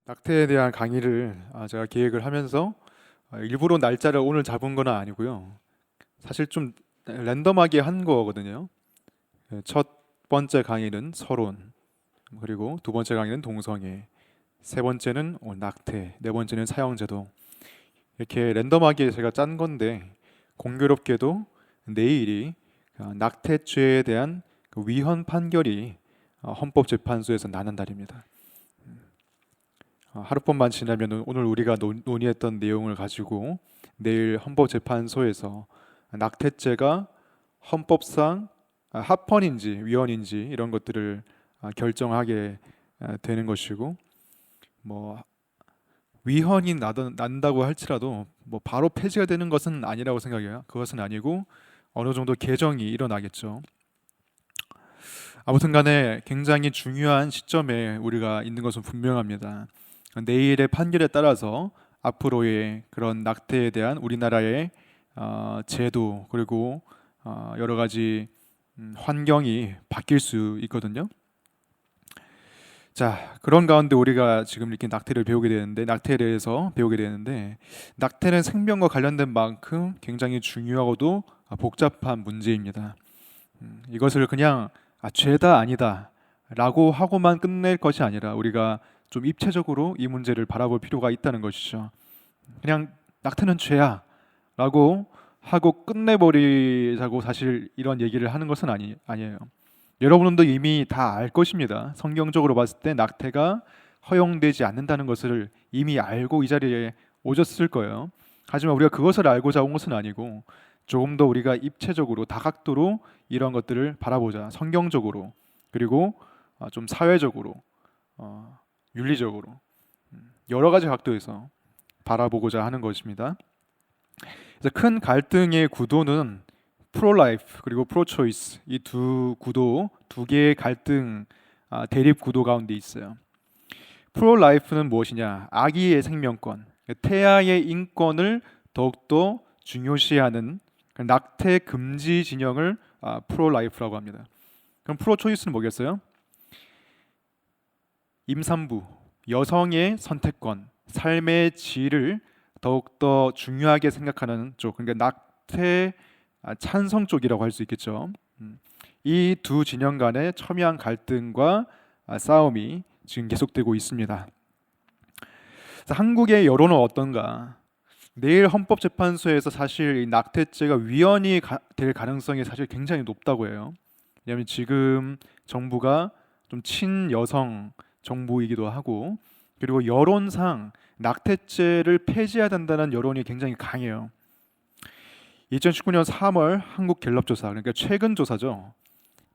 낙태에 대한 강의를 제가 계획을 하면서 일부러 날짜를 오늘 잡은 건 아니고요. 사실 좀 랜덤하게 한 거거든요. 첫 번째 강의는 서론, 그리고 두 번째 강의는 동성애, 세 번째는 낙태, 네 번째는 사형제도. 이렇게 랜덤하게 제가 짠 건데 공교롭게도 내일이 낙태죄에 대한 그 위헌 판결이 헌법재판소에서 나는 날입니다. 하룻밤만 지나면 오늘 우리가 논의했던 내용을 가지고 내일 헌법재판소에서 낙태죄가 헌법상 합헌인지 위헌인지 이런 것들을 결정하게 되는 것이고, 뭐 위헌이 난다고 할지라도 뭐 바로 폐지가 되는 것은 아니라고 생각해요. 그것은 아니고 어느 정도 개정이 일어나겠죠. 아무튼 간에 굉장히 중요한 시점에 우리가 있는 것은 분명합니다. 내일의 판결에 따라서 앞으로의 그런 낙태에 대한 우리나라의 제도, 그리고 여러 가지 환경이 바뀔 수 있거든요. 자, 그런 가운데 우리가 지금 이렇게 낙태에 대해서 배우게 되는데, 낙태는 생명과 관련된 만큼 굉장히 중요하고도 복잡한 문제입니다. 이것을 그냥 죄다 아니다 라고 하고만 끝낼 것이 아니라 우리가 좀 입체적으로 이 문제를 바라볼 필요가 있다는 것이죠. 그냥 낙태는 죄야 라고 하고 끝내버리자고 사실 이런 얘기를 하는 것은 아니에요. 여러분도 이미 다 알 것입니다. 성경적으로 봤을 때 낙태가 허용되지 않는다는 것을 이미 알고 이 자리에 오셨을 거예요. 하지만 우리가 그것을 알고자 온 것은 아니고 조금 더 우리가 입체적으로 다각도로 이런 것들을 바라보자. 성경적으로, 그리고 좀 사회적으로, 윤리적으로, 여러 가지 각도에서 바라보고자 하는 것입니다. 그래서 큰 갈등의 구도는 프로라이프 그리고 프로초이스, 이 두 개의 갈등, 대립 구도 가운데 있어요. 프로라이프는 무엇이냐? 아기의 생명권, 태아의 인권을 더욱더 중요시하는 낙태 금지 진영을 프로라이프라고 합니다. 그럼 프로초이스는 뭐겠어요? 임산부, 여성의 선택권, 삶의 질을 더욱더 중요하게 생각하는 쪽, 그러니까 낙태 찬성 쪽이라고 할 수 있겠죠. 이 두 진영 간의 첨예한 갈등과 싸움이 지금 계속되고 있습니다. 한국의 여론은 어떤가? 내일 헌법재판소에서 사실 이 낙태죄가 위헌이 될 가능성이 사실 굉장히 높다고 해요. 왜냐하면 지금 정부가 좀 친여성 정부이기도 하고, 그리고 여론상 낙태죄를 폐지해야 된다는 여론이 굉장히 강해요. 2019년 3월 한국 갤럽 조사, 그러니까 최근 조사죠.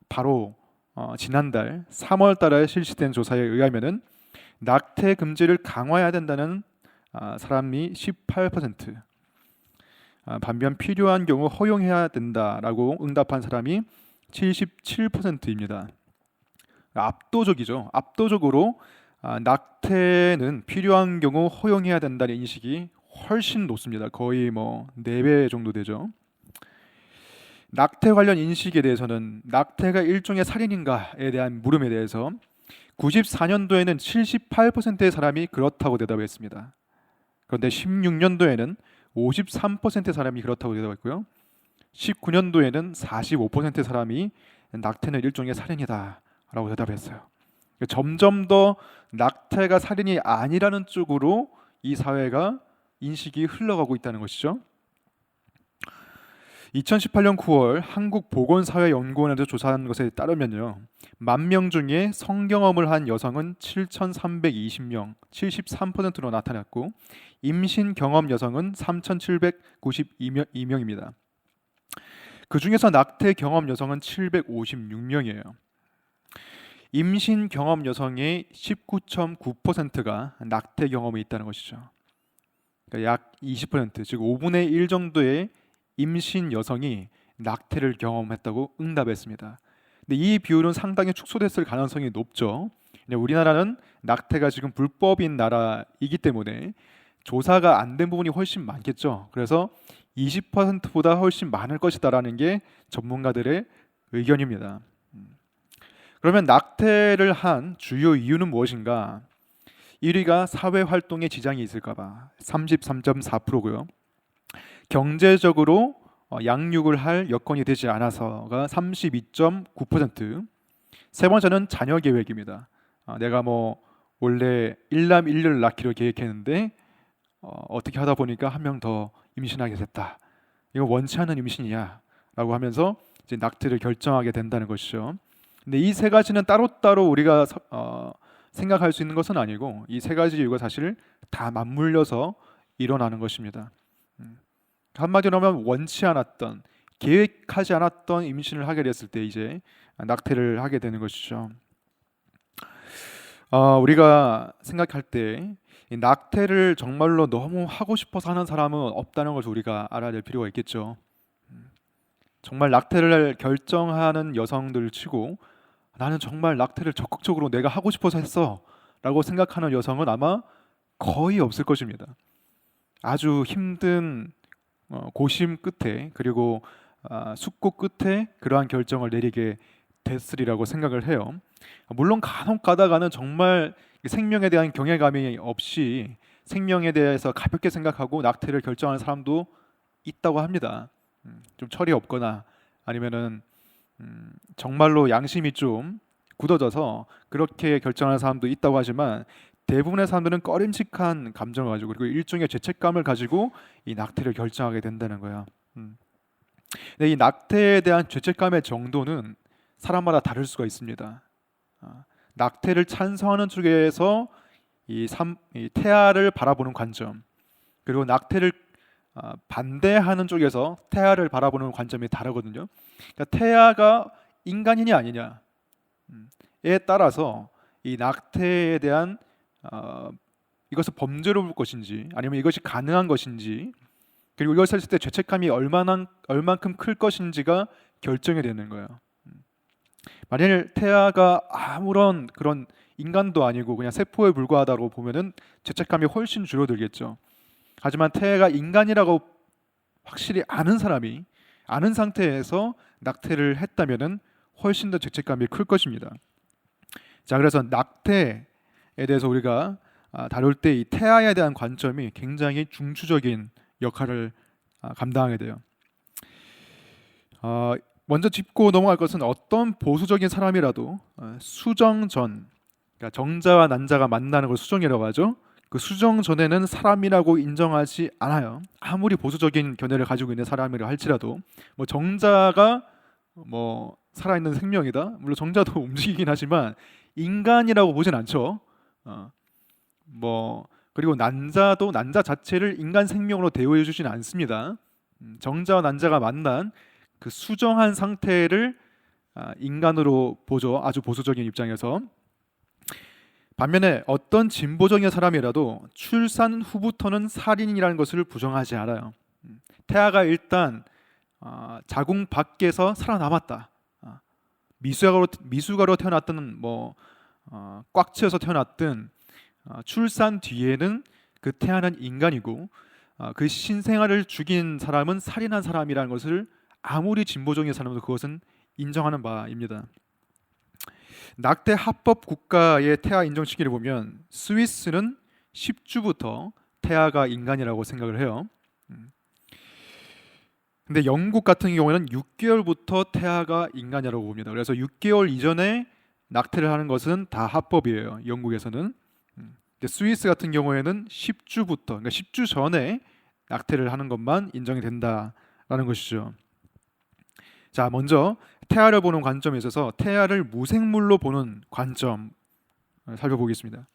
바로 지난달 3월 달에 실시된 조사에 의하면은 낙태 금지를 강화해야 된다는 사람이 18%, 반면 필요한 경우 허용해야 된다라고 응답한 사람이 77%입니다. 압도적이죠. 압도적으로 낙태는 필요한 경우 허용해야 된다는 인식이 훨씬 높습니다. 거의 뭐 4배 정도 되죠. 낙태 관련 인식에 대해서는 낙태가 일종의 살인인가에 대한 물음에 대해서 94년도에는 78%의 사람이 그렇다고 대답했습니다. 그런데 16년도에는 53%의 사람이 그렇다고 대답했고요. 19년도에는 45%의 사람이 낙태는 일종의 살인이다 라고 대답했어요. 점점 더 낙태가 살인이 아니라는 쪽으로 이 사회가 인식이 흘러가고 있다는 것이죠. 2018년 9월 한국보건사회연구원에서 조사한 것에 따르면요, 10,000명 중에 성경험을 한 여성은 7,320명, 73%로 나타났고, 임신 경험 여성은 3,792명입니다. 그 중에서 낙태 경험 여성은 756명이에요. 임신 경험 여성의 19.9%가 낙태 경험이 있다는 것이죠. 그러니까 약 20%, 즉 5분의 1 정도의 임신 여성이 낙태를 경험했다고 응답했습니다. 근데 이 비율은 상당히 축소됐을 가능성이 높죠. 우리나라는 낙태가 지금 불법인 나라이기 때문에 조사가 안 된 부분이 훨씬 많겠죠. 그래서 20%보다 훨씬 많을 것이다라는 게 전문가들의 의견입니다. 그러면 낙태를 한 주요 이유는 무엇인가? 1위가 사회 활동에 지장이 있을까봐 33.4%고요. 경제적으로 양육을 할 여건이 되지 않아서가 32.9%. 세 번째는 자녀 계획입니다. 내가 뭐 원래 일남 일녀를 낳기로 계획했는데 어떻게 하다 보니까 한 명 더 임신하게 됐다. 이거 원치 않는 임신이야 라고 하면서 이제 낙태를 결정하게 된다는 것이죠. 근데 이 세 가지는 따로따로 우리가 생각할 수 있는 것은 아니고 이 세 가지 이유가 사실 다 맞물려서 일어나는 것입니다. 한마디로 하면 원치 않았던, 계획하지 않았던 임신을 하게 됐을 때 이제 낙태를 하게 되는 것이죠. 우리가 생각할 때 이 낙태를 정말로 너무 하고 싶어서 하는 사람은 없다는 것을 우리가 알아야 될 필요가 있겠죠. 정말 낙태를 결정하는 여성들을 치고 나는 정말 낙태를 적극적으로 내가 하고 싶어서 했어 라고 생각하는 여성은 아마 거의 없을 것입니다. 아주 힘든 고심 끝에 그리고 숙고 끝에 그러한 결정을 내리게 됐으리라고 생각을 해요. 물론 간혹 가다가는 정말 생명에 대한 경외감이 없이 생명에 대해서 가볍게 생각하고 낙태를 결정하는 사람도 있다고 합니다. 좀 철이 없거나 아니면은 정말로 양심이 좀 굳어져서 그렇게 결정하는 사람도 있다고 하지만 대부분의 사람들은 꺼림칙한 감정을 가지고 그리고 일종의 죄책감을 가지고 이 낙태를 결정하게 된다는 거예요. 근데 이 낙태에 대한 죄책감의 정도는 사람마다 다를 수가 있습니다. 낙태를 찬성하는 쪽에서 이 태아를 바라보는 관점, 그리고 낙태를 반대하는 쪽에서 태아를 바라보는 관점이 다르거든요. 그러니까 태아가 인간이냐 아니냐에 따라서 이 낙태에 대한 이것을 범죄로 볼 것인지 아니면 이것이 가능한 것인지 그리고 이것을 했을 때 죄책감이 얼만큼 클 것인지가 결정이 되는 거예요. 만일 태아가 아무런 그런 인간도 아니고 그냥 세포에 불과하다고 보면은 죄책감이 훨씬 줄어들겠죠. 하지만 태아가 인간이라고 확실히 아는 사람이 아는 상태에서 낙태를 했다면은 훨씬 더 죄책감이 클 것입니다. 자, 그래서 낙태에 대해서 우리가 다룰 때 이 태아에 대한 관점이 굉장히 중추적인 역할을 감당하게 돼요. 먼저 짚고 넘어갈 것은 어떤 보수적인 사람이라도 수정 전, 그러니까 정자와 난자가 만나는 걸 수정이라고 하죠. 그 수정 전에는 사람이라고 인정하지 않아요. 아무리 보수적인 견해를 가지고 있는 사람이라 할지라도 뭐 정자가 뭐 살아있는 생명이다. 물론 정자도 움직이긴 하지만 인간이라고 보진 않죠. 그리고 난자도 난자 자체를 인간 생명으로 대우해 주지는 않습니다. 정자와 난자가 만난 그 수정한 상태를 인간으로 보죠. 아주 보수적인 입장에서. 반면에 어떤 진보적인 사람이라도 출산 후부터는 살인이라는 것을 부정하지 않아요. 태아가 일단 자궁 밖에서 살아남았다. 미숙아로 태어났든 꽉 채워서 태어났든 출산 뒤에는 그 태아는 인간이고 그 신생아를 죽인 사람은 살인한 사람이라는 것을 아무리 진보적인 사람도 그것은 인정하는 바입니다. 낙태 합법 국가의 태아 인정 시기를 보면 스위스는 10주부터 태아가 인간이라고 생각을 해요. 근데 영국 같은 경우에는 6개월부터 태아가 인간이라고 봅니다. 그래서 6개월 이전에 낙태를 하는 것은 다 합법이에요. 영국에서는. 근데 스위스 같은 경우에는 10주부터, 그러니까 10주 전에 낙태를 하는 것만 인정이 된다라는 것이죠. 자, 먼저 태아를 보는 관점에 있어서 태아를 무생물로 보는 관점 살펴보겠습니다.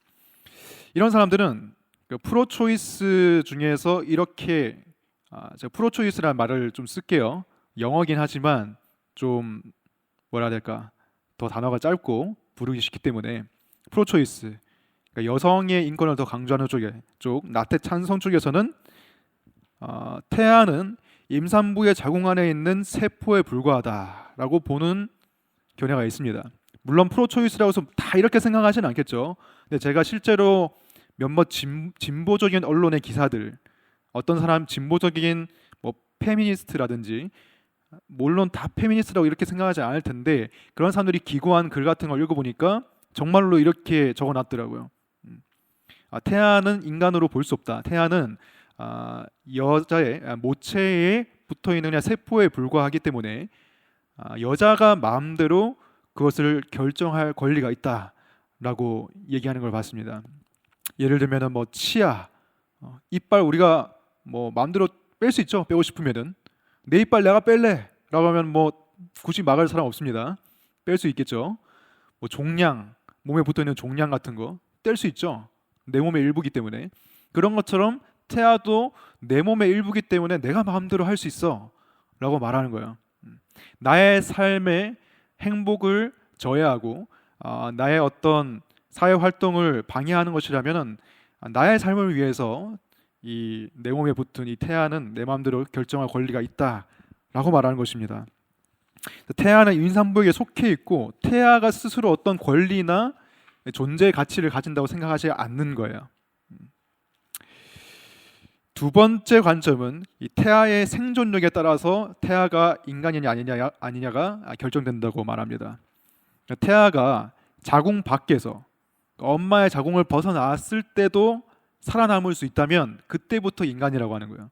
이런 사람들은 프로초이스 중에서 이렇게 제가 프로초이스라는 말을 좀 쓸게요. 영어긴 하지만 좀 뭐라 해야 될까, 더 단어가 짧고 부르기 쉽기 때문에 프로초이스, 그러니까 여성의 인권을 더 강조하는 쪽 낙태 찬성 쪽에서는 태아는 임산부의 자궁 안에 있는 세포에 불과하다라고 보는 견해가 있습니다. 물론 프로초이스라고 해서 다 이렇게 생각하지는 않겠죠. 근데 제가 실제로 몇몇 진보적인 언론의 기사들, 어떤 사람 진보적인 페미니스트라든지, 물론 다 페미니스트라고 이렇게 생각하지 않을 텐데 그런 사람들이 기고한 글 같은 걸 읽어보니까 정말로 이렇게 적어놨더라고요. 태아는 인간으로 볼 수 없다. 태아는 여자의 모체에 붙어 있는 그냥 세포에 불과하기 때문에 여자가 마음대로 그것을 결정할 권리가 있다라고 얘기하는 걸 봤습니다. 예를 들면은 뭐 치아, 이빨 우리가 뭐 마음대로 뺄 수 있죠. 빼고 싶으면은 내 이빨 내가 뺄래라고 하면 뭐 굳이 막을 사람 없습니다. 뺄 수 있겠죠. 뭐 종양, 몸에 붙어 있는 종양 같은 거 뗄 수 있죠. 내 몸의 일부기 때문에. 그런 것처럼 태아도 내 몸의 일부기 때문에 내가 마음대로 할 수 있어라고 말하는 거예요. 나의 삶의 행복을 저해하고 나의 어떤 사회 활동을 방해하는 것이라면 나의 삶을 위해서 이 내 몸에 붙은 이 태아는 내 마음대로 결정할 권리가 있다라고 말하는 것입니다. 태아는 임산부에게 속해 있고 태아가 스스로 어떤 권리나 존재의 가치를 가진다고 생각하지 않는 거예요. 두 번째 관점은 이 태아의 생존력에 따라서 태아가 인간이냐 아니냐가 결정된다고 말합니다. 태아가 자궁 밖에서 엄마의 자궁을 벗어났을 때도 살아남을 수 있다면 그때부터 인간이라고 하는 거예요.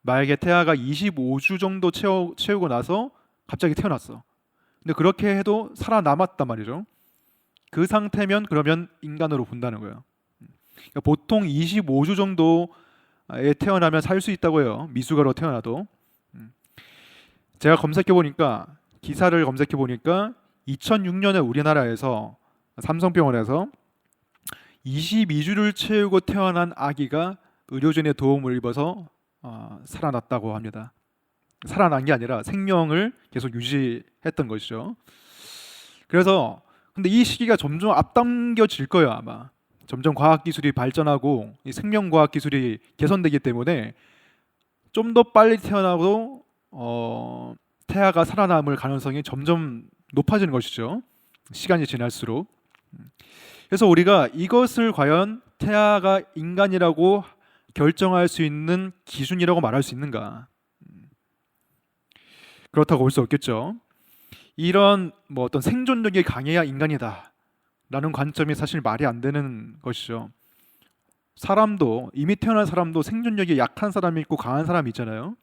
만약에 태아가 25주 정도 채우고 나서 갑자기 태어났어. 근데 그렇게 해도 살아남았단 말이죠. 그 상태면 그러면 인간으로 본다는 거예요. 그러니까 보통 25주 정도에 태어나면 살 수 있다고 해요. 미숙아로 태어나도. 제가 기사를 검색해 보니까 2006년에 우리나라에서 삼성병원에서 22주를 채우고 태어난 아기가 의료진의 도움을 입어서 살아났다고 합니다. 살아난 게 아니라 생명을 계속 유지했던 것이죠. 그래서 근데 이 시기가 점점 앞당겨질 거예요. 아마 점점 과학기술이 발전하고 이 생명과학기술이 개선되기 때문에 좀 더 빨리 태어나고 태아가 살아남을 가능성이 점점 높아지는 것이죠. 시간이 지날수록. 그래서 우리가 이것을 과연 태아가 인간이라고 결정할 수 있는 기준이라고 말할 수 있는가? 그렇다고 볼 수 없겠죠. 이런 뭐 어떤 생존력이 강해야 인간이다라는 관점이 사실 말이 안 되는 것이죠. 사람도 이미 태어난 사람도 생존력이 약한 사람이 있고 강한 사람이 있잖아요.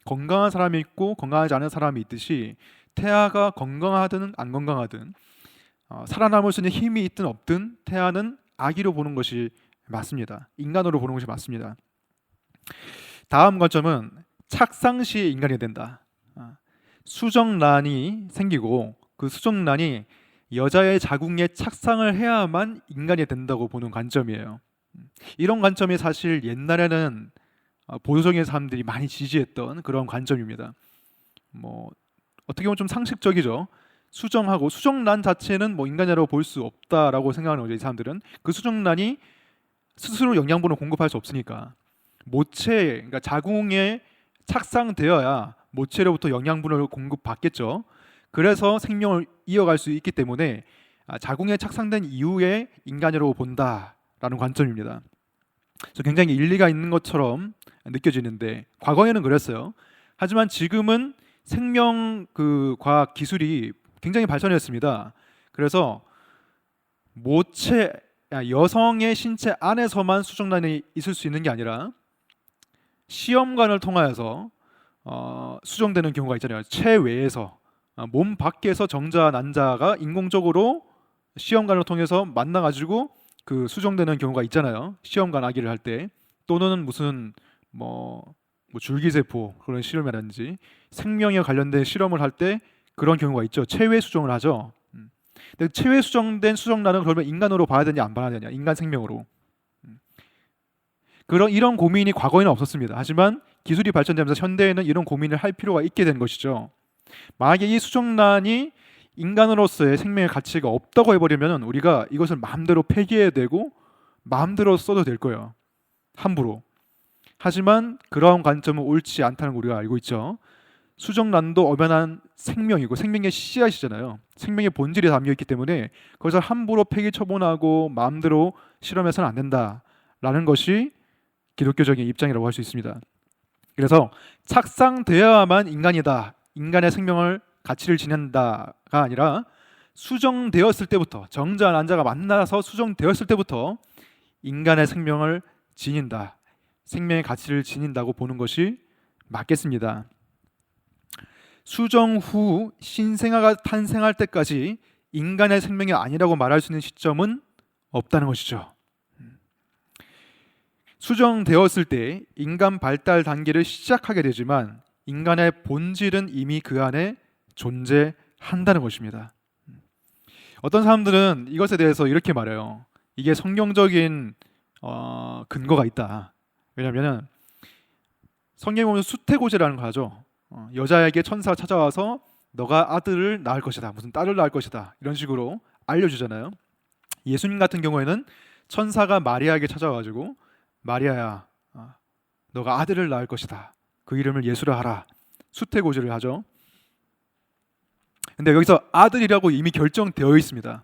건강한 사람이 있고 건강하지 않은 사람이 있듯이 태아가 건강하든 안 건강하든 살아남을 수 있는 힘이 있든 없든 태아는 아기로 보는 것이 맞습니다. 인간으로 보는 것이 맞습니다. 다음 관점은 착상 시에 인간이 된다. 수정란이 생기고 그 수정란이 여자의 자궁에 착상을 해야만 인간이 된다고 보는 관점이에요. 이런 관점이 사실 옛날에는 보수적인 사람들이 많이 지지했던 그런 관점입니다. 뭐 어떻게 보면 좀 상식적이죠. 수정하고 수정란 자체는 뭐 인간이라고 볼 수 없다라고 생각하는 거죠. 이 사람들은 그 수정란이 스스로 영양분을 공급할 수 없으니까 모체, 그러니까 자궁에 착상되어야 모체로부터 영양분을 공급받겠죠. 그래서 생명을 이어갈 수 있기 때문에 자궁에 착상된 이후에 인간이라고 본다라는 관점입니다. 그래서 굉장히 일리가 있는 것처럼 느껴지는데 과거에는 그랬어요. 하지만 지금은 생명 과학 기술이 굉장히 발전했습니다. 그래서 모체 여성의 신체 안에서만 수정란이 있을 수 있는 게 아니라 시험관을 통하여서 수정되는 경우가 있잖아요. 체외에서 몸 밖에서 정자 난자가 인공적으로 시험관을 통해서 만나가지고 그 수정되는 경우가 있잖아요. 시험관 아기를 할 때 또는 무슨 뭐 줄기세포 그런 실험이라든지 생명에 관련된 실험을 할 때 그런 경우가 있죠. 체외 수정을 하죠. 근데 체외 수정된 수정란은 그러면 인간으로 봐야 되냐 안 봐야 되냐, 인간 생명으로. 이런 고민이 과거에는 없었습니다. 하지만 기술이 발전되면서 현대에는 이런 고민을 할 필요가 있게 된 것이죠. 만약에 이 수정란이 인간으로서의 생명의 가치가 없다고 해버리면 우리가 이것을 마음대로 폐기해야 되고 마음대로 써도 될 거예요. 함부로. 하지만 그러한 관점은 옳지 않다는 걸 우리가 알고 있죠. 수정란도 엄연한 생명이고 생명의 씨앗이잖아요. 생명의 본질이 담겨있기 때문에 그것을 함부로 폐기 처분하고 마음대로 실험해서는 안 된다라는 것이 기독교적인 입장이라고 할 수 있습니다. 그래서 착상되어야만 인간이다, 인간의 생명을 가치를 지낸다가 아니라 수정되었을 때부터, 정자 난자가 만나서 수정되었을 때부터 인간의 생명을 지닌다, 생명의 가치를 지닌다고 보는 것이 맞겠습니다. 수정 후 신생아가 탄생할 때까지 인간의 생명이 아니라고 말할 수 있는 시점은 없다는 것이죠. 수정되었을 때 인간 발달 단계를 시작하게 되지만 인간의 본질은 이미 그 안에 존재한다는 것입니다. 어떤 사람들은 이것에 대해서 이렇게 말해요. 이게 성경적인 근거가 있다. 왜냐하면 성경에 보면 수태고제라는 거 하죠. 여자에게 천사가 찾아와서 너가 아들을 낳을 것이다, 무슨 딸을 낳을 것이다, 이런 식으로 알려주잖아요. 예수님 같은 경우에는 천사가 마리아에게 찾아와가지고 마리아야, 너가 아들을 낳을 것이다, 그 이름을 예수라 하라, 수태고제를 하죠. 근데 여기서 아들이라고 이미 결정되어 있습니다.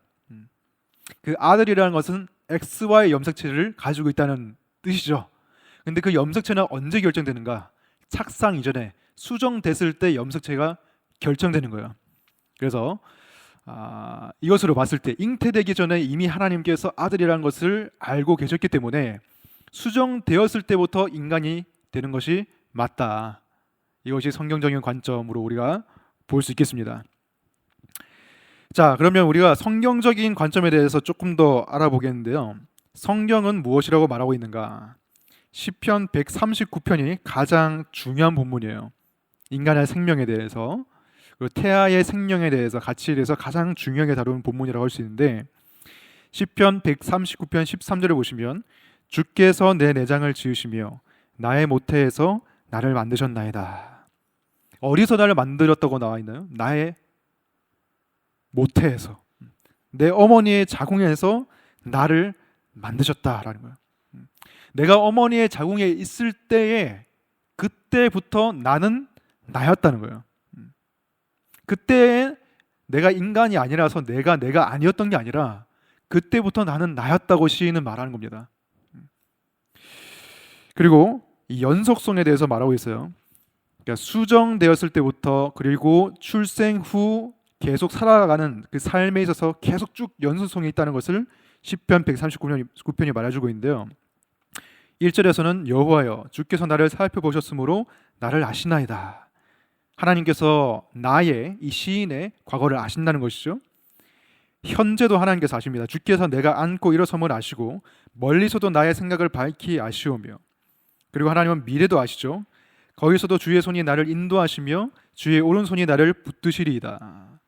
그 아들이라는 것은 XY 염색체를 가지고 있다는 뜻이죠. 근데 그 염색체는 언제 결정되는가? 착상 이전에, 수정됐을 때 염색체가 결정되는 거예요. 그래서 이것으로 봤을 때 잉태되기 전에 이미 하나님께서 아들이라는 것을 알고 계셨기 때문에 수정되었을 때부터 인간이 되는 것이 맞다. 이것이 성경적인 관점으로 우리가 볼 수 있겠습니다. 자, 그러면 우리가 성경적인 관점에 대해서 조금 더 알아보겠는데요. 성경은 무엇이라고 말하고 있는가? 시편 139편이 가장 중요한 본문이에요. 인간의 생명에 대해서, 그리고 태아의 생명에 대해서, 가치에 대해서 가장 중요하게 다루는 본문이라고 할 수 있는데, 시편 139편 13절에 보시면 주께서 내 내장을 지으시며 나의 모태에서 나를 만드셨나이다. 어디서 나를 만들었다고 나와 있나요? 나의 모태에서, 내 어머니의 자궁에서 나를 만드셨다라는 거예요. 내가 어머니의 자궁에 있을 때에 그때부터 나는 나였다는 거예요. 그때 내가 인간이 아니라서 내가 아니었던 게 아니라 그때부터 나는 나였다고 시인은 말하는 겁니다. 그리고 이 연속성에 대해서 말하고 있어요. 그러니까 수정되었을 때부터 그리고 출생 후 계속 살아가는 그 삶에 있어서 계속 쭉 연속성이 있다는 것을 시편 139편이 말해주고 있는데요. 1절에서는 여호와여 주께서 나를 살펴보셨으므로 나를 아시나이다. 하나님께서 나의, 이 시인의 과거를 아신다는 것이죠. 현재도 하나님께서 아십니다. 주께서 내가 앉고 일어섬을 아시고 멀리서도 나의 생각을 밝히 아시오며, 그리고 하나님은 미래도 아시죠. 거기서도 주의 손이 나를 인도하시며 주의 오른손이 나를 붙드시리이다.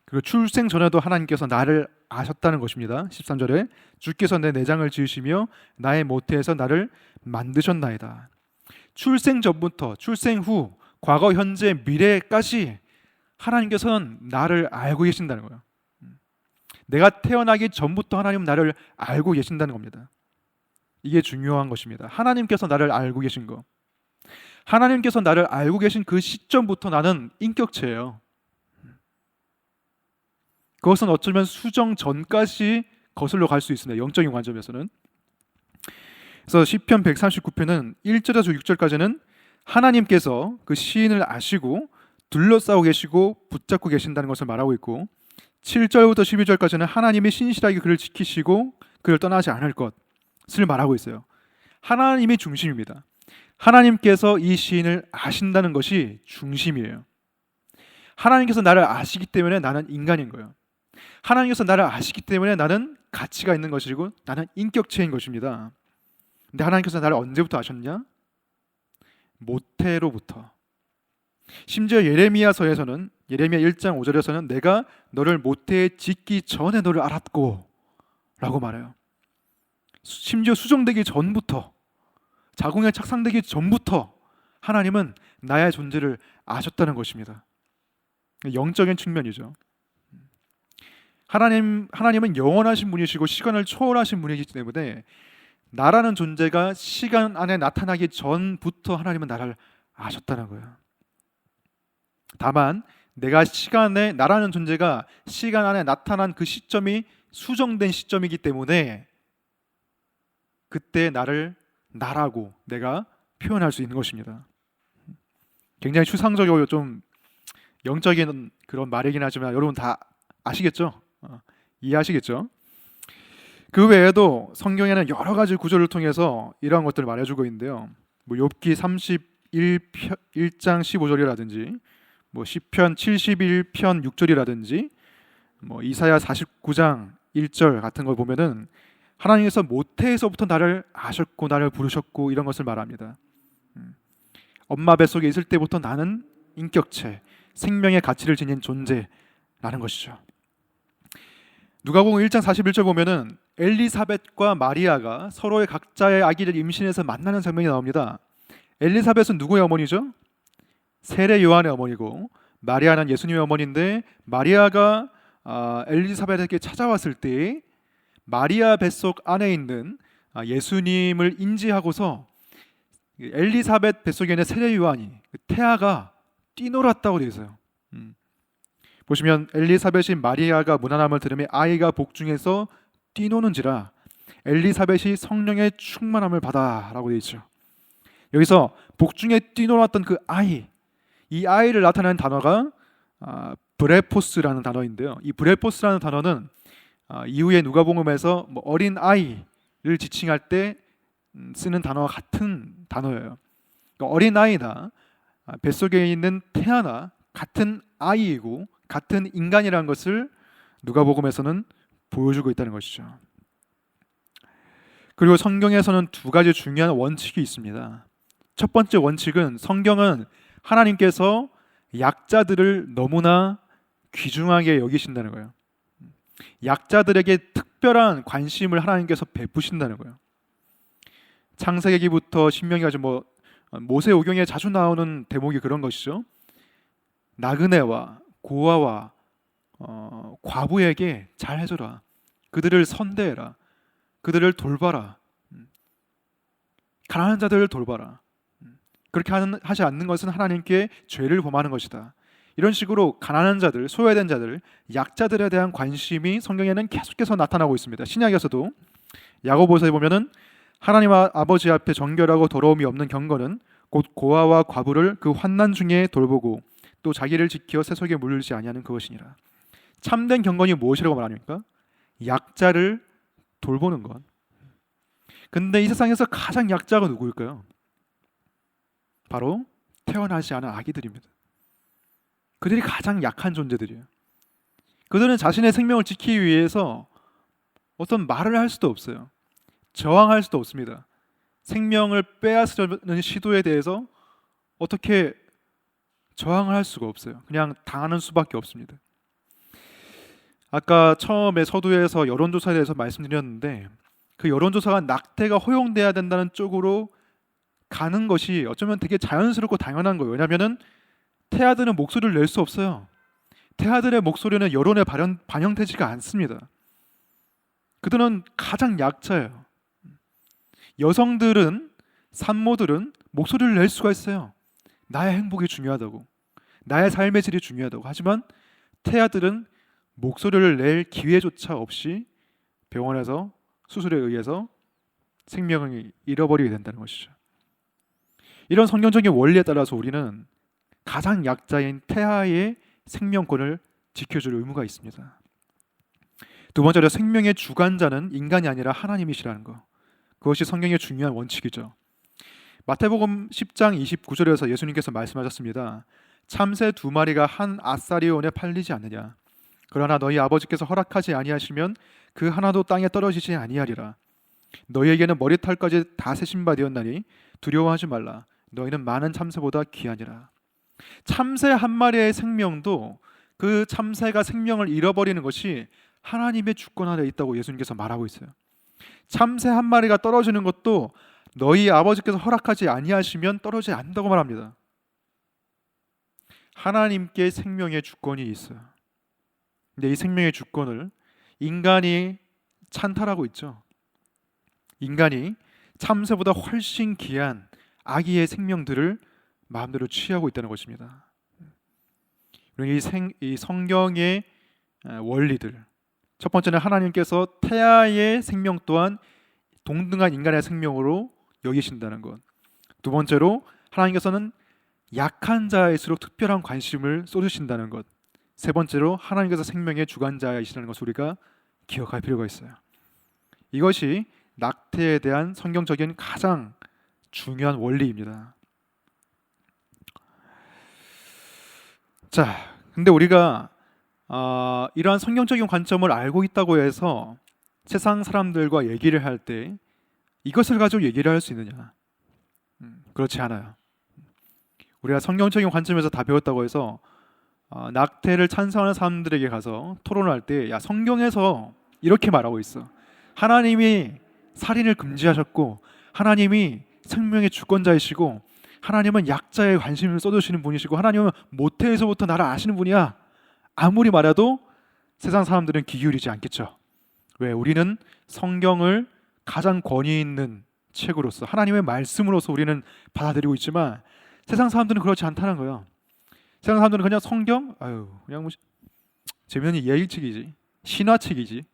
그리고 출생 전에도 하나님께서 나를 아셨다는 것입니다. 13절에 주께서 내 내장을 지으시며 나의 모태에서 나를 만드셨나이다. 출생 전부터 출생 후 과거, 현재, 미래까지 하나님께서는 나를 알고 계신다는 거예요. 내가 태어나기 전부터 하나님은 나를 알고 계신다는 겁니다. 이게 중요한 것입니다. 하나님께서 나를 알고 계신 거. 하나님께서 나를 알고 계신 그 시점부터 나는 인격체예요. 그것은 어쩌면 수정 전까지 거슬러 갈 수 있습니다. 영적인 관점에서는. 그래서 시편 139편은 1절에서 6절까지는 하나님께서 그 시인을 아시고 둘러싸고 계시고 붙잡고 계신다는 것을 말하고 있고, 7절부터 12절까지는 하나님이 신실하게 그를 지키시고 그를 떠나지 않을 것을 말하고 있어요. 하나님이 중심입니다. 하나님께서 이 시인을 아신다는 것이 중심이에요. 하나님께서 나를 아시기 때문에 나는 인간인 거예요. 하나님께서 나를 아시기 때문에 나는 가치가 있는 것이고 나는 인격체인 것입니다. 근데 하나님께서 나를 언제부터 아셨냐? 모태로부터. 심지어 예레미야서에서는, 예레미야 1장 5절에서는 내가 너를 모태에 짓기 전에 너를 알았고 라고 말해요. 심지어 수정되기 전부터, 자궁에 착상되기 전부터 하나님은 나의 존재를 아셨다는 것입니다. 영적인 측면이죠. 하나님은 영원하신 분이시고 시간을 초월하신 분이기 때문에 나라는 존재가 시간 안에 나타나기 전부터 하나님은 나를 아셨다는 거예요. 다만 나라는 존재가 시간 안에 나타난 그 시점이 수정된 시점이기 때문에 그때 나를 나라고 내가 표현할 수 있는 것입니다. 굉장히 추상적이고 좀 영적인 그런 말이긴 하지만 여러분 다 아시겠죠? 이해하시겠죠? 그 외에도 성경에는 여러 가지 구절을 통해서 이러한 것들을 말해주고 있는데요. 뭐 욥기 31장 15절이라든지 뭐 시편 71편 6절이라든지 뭐 이사야 49장 1절 같은 걸 보면은 하나님께서 모태에서부터 나를 아셨고 나를 부르셨고 이런 것을 말합니다. 엄마 뱃속에 있을 때부터 나는 인격체, 생명의 가치를 지닌 존재라는 것이죠. 누가복음 1장 41절 보면은 엘리사벳과 마리아가 서로의 각자의 아기를 임신해서 만나는 장면이 나옵니다. 엘리사벳은 누구의 어머니죠? 세례 요한의 어머니고, 마리아는 예수님의 어머니인데, 마리아가 엘리사벳에게 찾아왔을 때 마리아 뱃속 안에 있는 예수님을 인지하고서 엘리사벳 뱃속에 있는 세례 요한이, 태아가 뛰놀았다고 되어 있어요. 보시면 엘리사벳이 마리아가 문안함을 들으며 아이가 복중에서 뛰노는지라 엘리사벳이 성령의 충만함을 받아라고 되어 있죠. 여기서 복중에 뛰놀았던 그 아이, 이 아이를 나타내는 단어가 브레포스라는 단어인데요. 이 브레포스라는 단어는 이후에 누가복음에서 뭐 어린 아이를 지칭할 때 쓰는 단어와 같은 단어예요. 그러니까 어린 아이나 뱃속에 있는 태아나 같은 아이이고 같은 인간이라는 것을 누가복음에서는 보여주고 있다는 것이죠. 그리고 성경에서는 두 가지 중요한 원칙이 있습니다. 첫 번째 원칙은 성경은 하나님께서 약자들을 너무나 귀중하게 여기신다는 거예요. 약자들에게 특별한 관심을 하나님께서 베푸신다는 거예요. 창세기부터 신명기까지 뭐 모세오경에 자주 나오는 대목이 그런 것이죠. 나그네와 고아와 과부에게 잘 해줘라. 그들을 선대해라. 그들을 돌봐라. 가난한 자들을 돌봐라. 그렇게 하지 않는 것은 하나님께 죄를 범하는 것이다. 이런 식으로 가난한 자들, 소외된 자들, 약자들에 대한 관심이 성경에는 계속해서 나타나고 있습니다. 신약에서도 야고보서에 보면은 하나님 아버지 앞에 정결하고 더러움이 없는 경건은 곧 고아와 과부를 그 환난 중에 돌보고 또 자기를 지켜 세속에 물들지 아니하는 그것이니라. 참된 경건이 무엇이라고 말합니까? 약자를 돌보는 것. 근데 이 세상에서 가장 약자가 누구일까요? 바로 태어나지 않은 아기들입니다. 그들이 가장 약한 존재들이에요. 그들은 자신의 생명을 지키기 위해서 어떤 말을 할 수도 없어요. 저항할 수도 없습니다. 생명을 빼앗으려는 시도에 대해서 어떻게 저항을 할 수가 없어요. 그냥 당하는 수밖에 없습니다. 아까 처음에 서두에서 여론조사에 대해서 말씀드렸는데 그 여론조사가 낙태가 허용돼야 된다는 쪽으로 가는 것이 어쩌면 되게 자연스럽고 당연한 거예요. 왜냐하면 태아들은 목소리를 낼 수 없어요. 태아들의 목소리는 여론에 반영되지가 않습니다. 그들은 가장 약자예요. 여성들은, 산모들은 목소리를 낼 수가 있어요. 나의 행복이 중요하다고, 나의 삶의 질이 중요하다고. 하지만 태아들은 목소리를 낼 기회조차 없이 병원에서 수술에 의해서 생명을 잃어버리게 된다는 것이죠. 이런 성경적인 원리에 따라서 우리는 가장 약자인 태아의 생명권을 지켜줄 의무가 있습니다. 두 번째로 생명의 주관자는 인간이 아니라 하나님이시라는 것. 그것이 성경의 중요한 원칙이죠. 마태복음 10장 29절에서 예수님께서 말씀하셨습니다. 참새 2마리가 한 아사리온에 팔리지 않느냐. 그러나 너희 아버지께서 허락하지 아니하시면 그 하나도 땅에 떨어지지 아니하리라. 너희에게는 머리털까지 다 세신 바 되었나니 두려워하지 말라. 너희는 많은 참새보다 귀하니라. 참새 한 마리의 생명도 그 참새가 생명을 잃어버리는 것이 하나님의 주권 아래 있다고 예수님께서 말하고 있어요. 참새 한 마리가 떨어지는 것도 너희 아버지께서 허락하지 아니하시면 떨어지지 않는다고 말합니다. 하나님께 생명의 주권이 있어요. 근데 이 생명의 주권을 인간이 찬탈하고 있죠. 인간이 참새보다 훨씬 귀한 아기의 생명들을 마음대로 취하고 있다는 것입니다. 이 성경의 원리들, 첫 번째는 하나님께서 태아의 생명 또한 동등한 인간의 생명으로 여기신다는 것. 두 번째로 하나님께서는 약한 자일수록 특별한 관심을 쏟으신다는 것. 세 번째로 하나님께서 생명의 주관자이시라는 것을 우리가 기억할 필요가 있어요. 이것이 낙태에 대한 성경적인 가장 중요한 원리입니다. 자, 근데 우리가 이러한 성경적인 관점을 알고 있다고 해서 세상 사람들과 얘기를 할 때 이것을 가지고 얘기를 할 수 있느냐? 그렇지 않아요. 우리가 성경적인 관점에서 다 배웠다고 해서 낙태를 찬성하는 사람들에게 가서 토론할 때, 야, 성경에서 이렇게 말하고 있어. 하나님이 살인을 금지하셨고, 하나님이 생명의 주권자이시고, 하나님은 약자에 관심을 쏟으시는 분이시고, 하나님은 모태에서부터 나를 아시는 분이야. 아무리 말해도 세상 사람들은 귀 기울이지 않겠죠. 왜? 우리는 성경을 가장 권위 있는 책으로서, 하나님의 말씀으로서 우리는 받아들이고 있지만 세상 사람들은 그렇지 않다는 거예요. 세상 사람들은 그냥 성경, 그냥 뭐 재미있는 예일책이지, 신화책이지,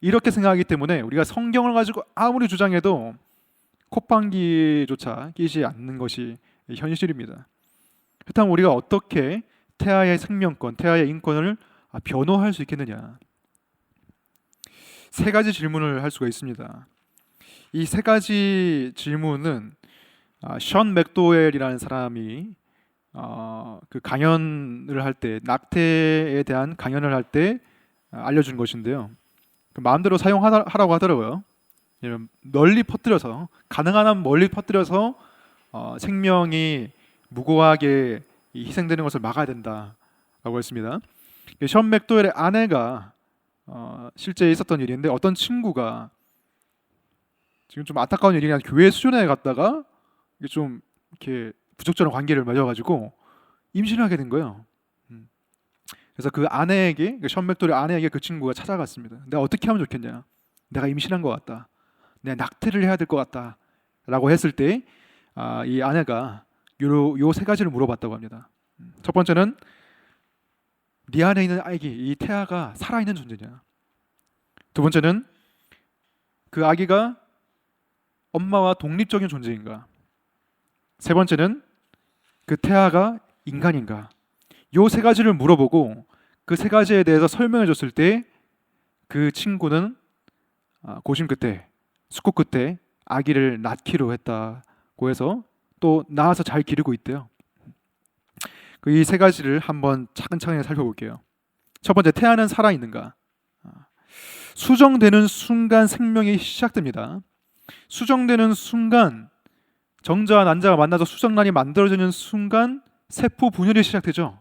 이렇게 생각하기 때문에 우리가 성경을 가지고 아무리 주장해도 콧방귀조차 끼지 않는 것이 현실입니다. 그렇다면 우리가 어떻게 태아의 생명권, 태아의 인권을 변호할 수 있겠느냐? 세 가지 질문을 할 수가 있습니다. 이 세 가지 질문은 션 맥도웰이라는 사람이 그 강연을 할 때, 낙태에 대한 강연을 할 때 알려준 것인데요. 마음대로 사용하라고 하더라고요. 널리 퍼뜨려서, 가능한 한 멀리 퍼뜨려서 생명이 무고하게 희생되는 것을 막아야 된다라고 했습니다. 션 맥도웰의 아내가 실제 있었던 일인데, 어떤 친구가, 지금 좀 안타까운 일이 아니라 교회 수련회 갔다가 이게 좀 이렇게 부적절한 관계를 맺어가지고 임신을 하게 된 거예요. 그래서 그 아내에게, 션 맥도웰의 아내에게 그 친구가 찾아갔습니다. 내가 어떻게 하면 좋겠냐? 내가 임신한 것 같다. 내가 낙태를 해야 될 것 같다. 라고 했을 때 이 아내가 요 세 가지를 물어봤다고 합니다. 첫 번째는, 네 안에 있는 아기, 이 태아가 살아있는 존재냐? 두 번째는, 그 아기가 엄마와 독립적인 존재인가? 세 번째는, 그 태아가 인간인가? 요 세 가지를 물어보고 그 세 가지에 대해서 설명해 줬을 때 그 친구는 고심 끝에, 숙고 끝에 아기를 낳기로 했다고 해서 또 낳아서 잘 기르고 있대요. 이 세 가지를 한번 차근차근 살펴볼게요. 첫 번째, 태아는 살아있는가? 수정되는 순간 생명이 시작됩니다. 수정되는 순간, 정자와 난자가 만나서 수정란이 만들어지는 순간 세포 분열이 시작되죠.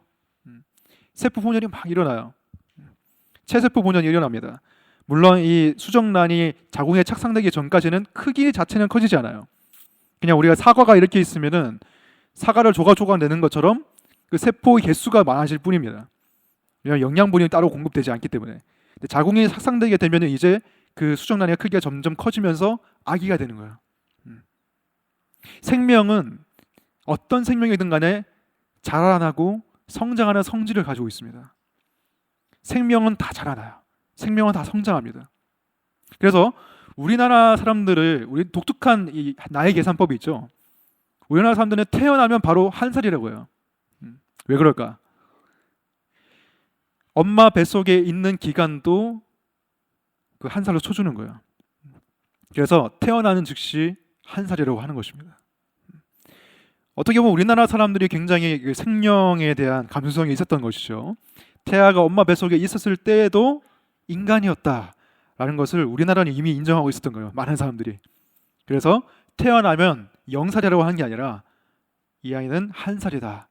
세포 분열이 막 일어나요. 체세포 분열이 일어납니다. 물론 이 수정란이 자궁에 착상되기 전까지는 크기 자체는 커지지 않아요. 그냥 우리가 사과가 이렇게 있으면은 사과를 조각조각 내는 것처럼 그 세포의 개수가 많아질 뿐입니다. 왜냐하면 영양분이 따로 공급되지 않기 때문에. 근데 자궁이 착상되게 되면 이제 그 수정란의 크기가 점점 커지면서 아기가 되는 거예요. 생명은 어떤 생명이든 간에 자라나고 성장하는 성질을 가지고 있습니다. 생명은 다 자라나요. 생명은 다 성장합니다. 그래서 우리나라 사람들을, 우리 독특한 이 나이 계산법이 있죠. 우리나라 사람들은 태어나면 바로 한 살이라고 해요. 왜 그럴까? 엄마 뱃속에 있는 기간도 그 한 살로 쳐주는 거예요. 그래서 태어나는 즉시 한 살이라고 하는 것입니다. 어떻게 보면 우리나라 사람들이 굉장히 그 생명에 대한 감수성이 있었던 것이죠. 태아가 엄마 뱃속에 있었을 때에도 인간이었다라는 것을 우리나라는 이미 인정하고 있었던 거예요. 많은 사람들이. 그래서 태어나면 0살이라고 하는 게 아니라 이 아이는 한 살이다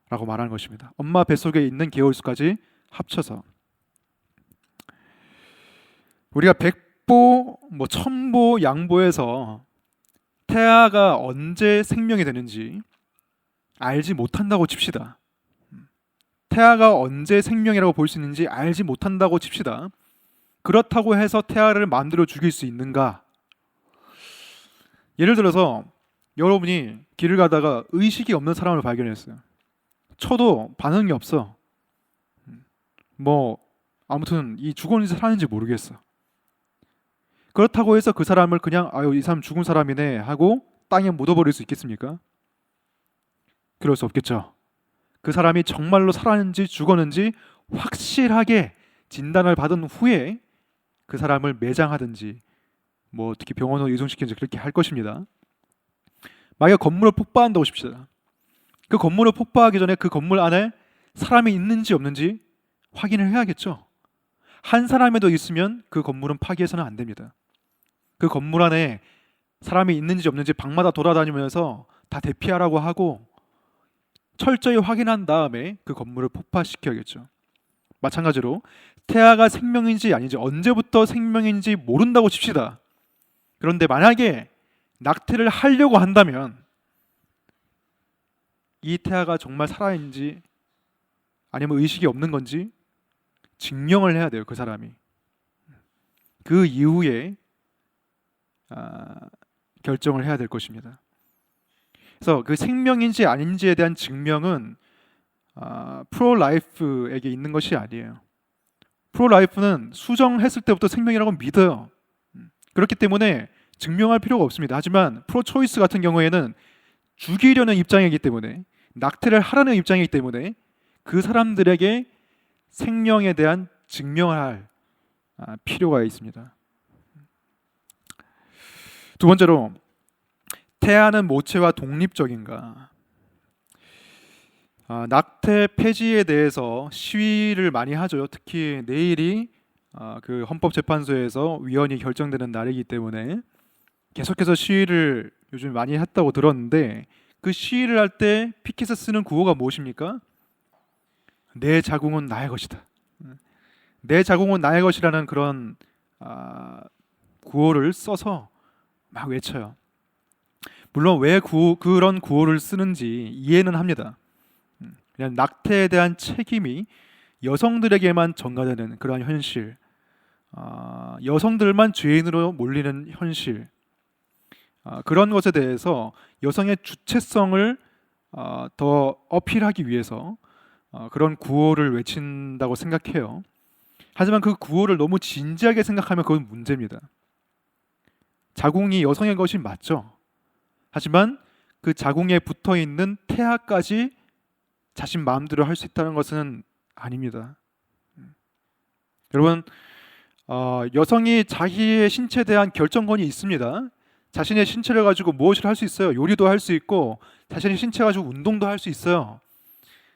라고 말하는 것입니다. 엄마 뱃속에 있는 개월수까지 합쳐서. 우리가 백보, 천보, 양보해서 태아가 언제 생명이 되는지 알지 못한다고 칩시다. 태아가 언제 생명이라고 볼 수 있는지 알지 못한다고 칩시다. 그렇다고 해서 태아를 마음대로 죽일 수 있는가? 예를 들어서 여러분이 길을 가다가 의식이 없는 사람을 발견했어요. 쳐도 반응이 없어. 아무튼 이 죽었는지 살았는지 모르겠어. 그렇다고 해서 그 사람을 그냥 이 사람 죽은 사람이네 하고 땅에 묻어버릴 수 있겠습니까? 그럴 수 없겠죠. 그 사람이 정말로 살았는지 죽었는지 확실하게 진단을 받은 후에 그 사람을 매장하든지 뭐 특히 병원으로 이송시키는지 그렇게 할 것입니다. 만약에 건물을 폭파한다고 칩시다. 그 건물을 폭파하기 전에 그 건물 안에 사람이 있는지 없는지 확인을 해야겠죠. 한 사람에도 있으면 그 건물은 파기해서는 안 됩니다. 그 건물 안에 사람이 있는지 없는지 방마다 돌아다니면서 다 대피하라고 하고 철저히 확인한 다음에 그 건물을 폭파시켜야겠죠. 마찬가지로 태아가 생명인지 아닌지 언제부터 생명인지 모른다고 칩시다. 그런데 만약에 낙태를 하려고 한다면 이 태아가 정말 살아있는지 아니면 의식이 없는 건지 증명을 해야 돼요. 그 사람이. 그 이후에 결정을 해야 될 것입니다. 그래서 그 생명인지 아닌지에 대한 증명은 프로라이프에게 있는 것이 아니에요. 프로라이프는 수정했을 때부터 생명이라고 믿어요. 그렇기 때문에 증명할 필요가 없습니다. 하지만 프로초이스 같은 경우에는 죽이려는 입장이기 때문에 낙태를 하라는 입장이기 때문에 그 사람들에게 생명에 대한 증명을 할 필요가 있습니다. 두 번째로 태아는 모체와 독립적인가? 낙태 폐지에 대해서 시위를 많이 하죠. 특히 내일이 그 헌법재판소에서 위헌이 결정되는 날이기 때문에 계속해서 시위를 요즘 많이 했다고 들었는데 그 시위를 할 때 피켓에 쓰는 구호가 무엇입니까? 내 자궁은 나의 것이다. 내 자궁은 나의 것이라는 그런 구호를 써서 막 외쳐요. 물론 왜 그런 구호를 쓰는지 이해는 합니다. 그냥 낙태에 대한 책임이 여성들에게만 전가되는 그러한 현실, 여성들만 죄인으로 몰리는 현실, 그런 것에 대해서 여성의 주체성을 더 어필하기 위해서 그런 구호를 외친다고 생각해요. 하지만 그 구호를 너무 진지하게 생각하면 그건 문제입니다. 자궁이 여성의 것이 맞죠. 하지만 그 자궁에 붙어 있는 태아까지 자신 마음대로 할 수 있다는 것은 아닙니다. 여러분, 여성이 자기의 신체에 대한 결정권이 있습니다. 자신의 신체를 가지고 무엇을 할 수 있어요. 요리도 할 수 있고 자신의 신체 가지고 운동도 할 수 있어요.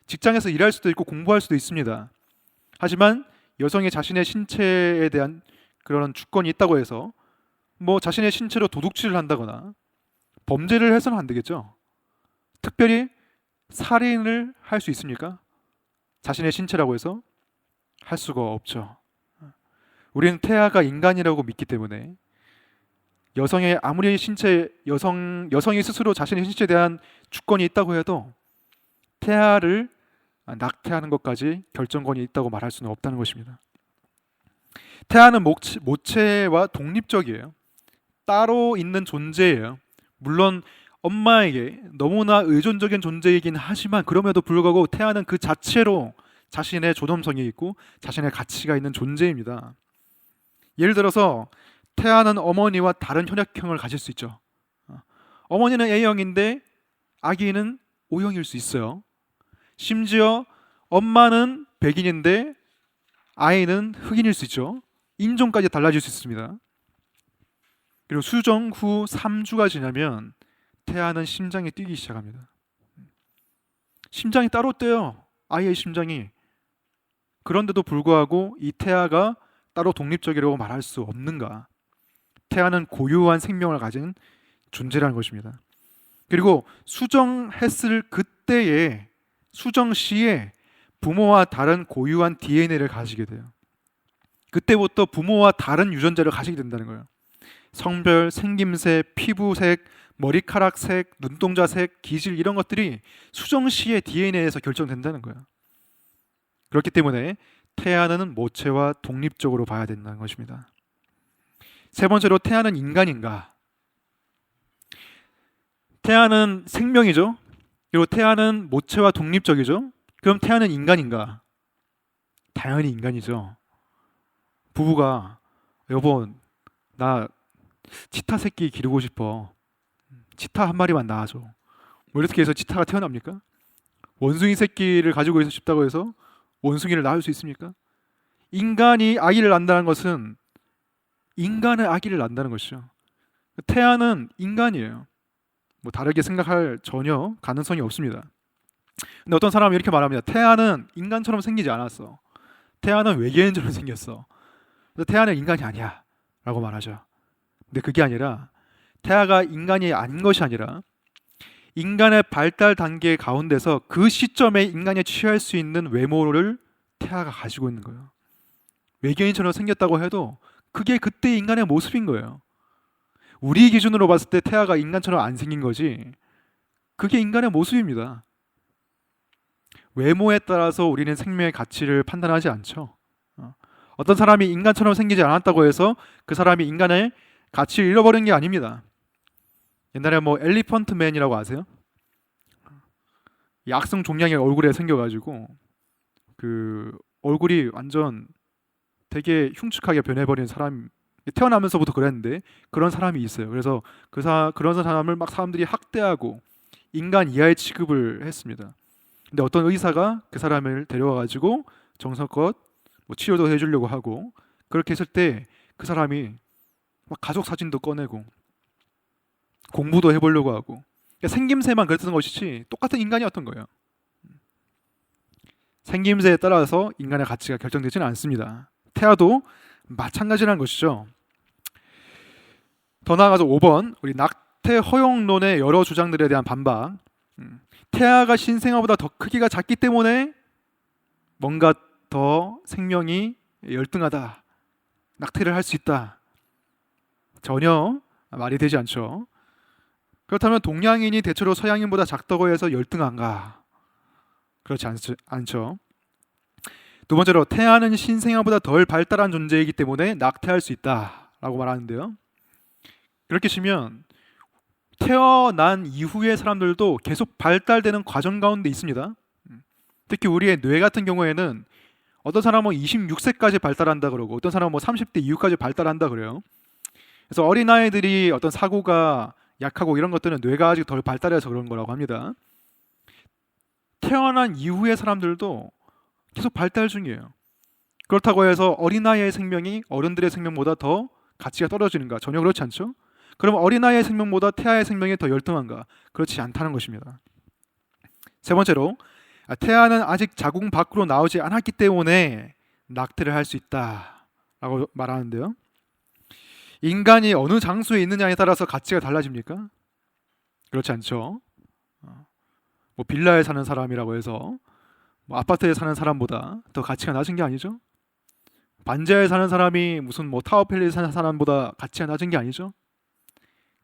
직장에서 일할 수도 있고 공부할 수도 있습니다. 하지만 여성이 자신의 신체에 대한 그런 주권이 있다고 해서 뭐 자신의 신체로 도둑질을 한다거나 범죄를 해서는 안 되겠죠. 특별히 살인을 할 수 있습니까? 자신의 신체라고 해서 할 수가 없죠. 우리는 태아가 인간이라고 믿기 때문에 여성의 아무리 여성이 스스로 자신의 신체에 대한 주권이 있다고 해도 태아를 낙태하는 것까지 결정권이 있다고 말할 수는 없다는 것입니다. 태아는 모체와 독립적이에요. 따로 있는 존재예요. 물론 엄마에게 너무나 의존적인 존재이긴 하지만 그럼에도 불구하고 태아는 그 자체로 자신의 존엄성이 있고 자신의 가치가 있는 존재입니다. 예를 들어서 태아는 어머니와 다른 혈액형을 가질 수 있죠. 어머니는 A형인데 아기는 O형일 수 있어요. 심지어 엄마는 백인인데 아이는 흑인일 수 있죠. 인종까지 달라질 수 있습니다. 그리고 수정 후 3주가 지나면 태아는 심장이 뛰기 시작합니다. 심장이 따로 뛰어요. 아이의 심장이. 그런데도 불구하고 이 태아가 따로 독립적이라고 말할 수 없는가? 태아는 고유한 생명을 가진 존재라는 것입니다. 그리고 수정했을 그때에 수정 시에 부모와 다른 고유한 DNA를 가지게 돼요. 그때부터 부모와 다른 유전자를 가지게 된다는 거예요. 성별, 생김새, 피부색, 머리카락색, 눈동자색, 기질 이런 것들이 수정 시의 DNA에서 결정된다는 거예요. 그렇기 때문에 태아는 모체와 독립적으로 봐야 된다는 것입니다. 세 번째로 태아는 인간인가? 태아는 생명이죠. 그리고 태아는 모체와 독립적이죠. 그럼 태아는 인간인가? 당연히 인간이죠. 부부가 여보 나 치타 새끼 기르고 싶어. 치타 한 마리만 낳아줘. 뭐 이렇게 해서 치타가 태어납니까? 원숭이 새끼를 가지고 있어 싶다고 해서 원숭이를 낳을 수 있습니까? 인간이 아기를 낳는다는 것은 인간의 아기를 낳는다는 것이죠. 태아는 인간이에요. 뭐 다르게 생각할 전혀 가능성이 없습니다. 근데 어떤 사람은 이렇게 말합니다. 태아는 인간처럼 생기지 않았어. 태아는 외계인처럼 생겼어. 그래서 태아는 인간이 아니야 라고 말하죠. 근데 그게 아니라 태아가 인간이 아닌 것이 아니라 인간의 발달 단계 가운데서 그 시점에 인간이 취할 수 있는 외모를 태아가 가지고 있는 거예요. 외계인처럼 생겼다고 해도 그게 그때 인간의 모습인 거예요. 우리 기준으로 봤을 때 태아가 인간처럼 안 생긴 거지 그게 인간의 모습입니다. 외모에 따라서 우리는 생명의 가치를 판단하지 않죠. 어떤 사람이 인간처럼 생기지 않았다고 해서 그 사람이 인간의 가치를 잃어버린 게 아닙니다. 옛날에 뭐 엘리펀트 맨이라고 아세요? 약성 종양이 얼굴에 생겨가지고 그 얼굴이 완전 되게 흉측하게 변해버린 사람, 태어나면서부터 그랬는데 그런 사람이 있어요. 그래서 그런 사람을 막 사람들이 학대하고 인간 이하의 취급을 했습니다. 근데 어떤 의사가 그 사람을 데려와가지고 정성껏 뭐 치료도 해주려고 하고 그렇게 했을 때 그 사람이 막 가족 사진도 꺼내고 공부도 해보려고 하고 그러니까 생김새만 그랬던 것이지 똑같은 인간이었던 거예요. 생김새에 따라서 인간의 가치가 결정되지는 않습니다. 태아도 마찬가지라는 것이죠. 더 나아가서 5번 우리 낙태 허용론의 여러 주장들에 대한 반박. 태아가 신생아보다 더 크기가 작기 때문에 뭔가 더 생명이 열등하다, 낙태를 할 수 있다. 전혀 말이 되지 않죠. 그렇다면 동양인이 대체로 서양인보다 작다고 해서 열등한가? 그렇지 않죠. 두 번째로 태아는 신생아보다 덜 발달한 존재이기 때문에 낙태할 수 있다라고 말하는데요. 그렇게 치면 태어난 이후의 사람들도 계속 발달되는 과정 가운데 있습니다. 특히 우리의 뇌 같은 경우에는 어떤 사람은 26세까지 발달한다 그러고 어떤 사람은 뭐 30대 이후까지 발달한다 그래요. 그래서 어린아이들이 어떤 사고가 약하고 이런 것들은 뇌가 아직 덜 발달해서 그런 거라고 합니다. 태어난 이후의 사람들도 계속 발달 중이에요. 그렇다고 해서 어린아이의 생명이 어른들의 생명보다 더 가치가 떨어지는가? 전혀 그렇지 않죠. 그럼 어린아이의 생명보다 태아의 생명이 더 열등한가? 그렇지 않다는 것입니다. 세 번째로 태아는 아직 자궁 밖으로 나오지 않았기 때문에 낙태를 할 수 있다라고 말하는데요. 인간이 어느 장소에 있느냐에 따라서 가치가 달라집니까? 그렇지 않죠. 뭐 빌라에 사는 사람이라고 해서 뭐 아파트에 사는 사람보다 더 가치가 낮은 게 아니죠. 반지하에 사는 사람이 무슨 뭐 타워팰리스에 사는 사람보다 가치가 낮은 게 아니죠.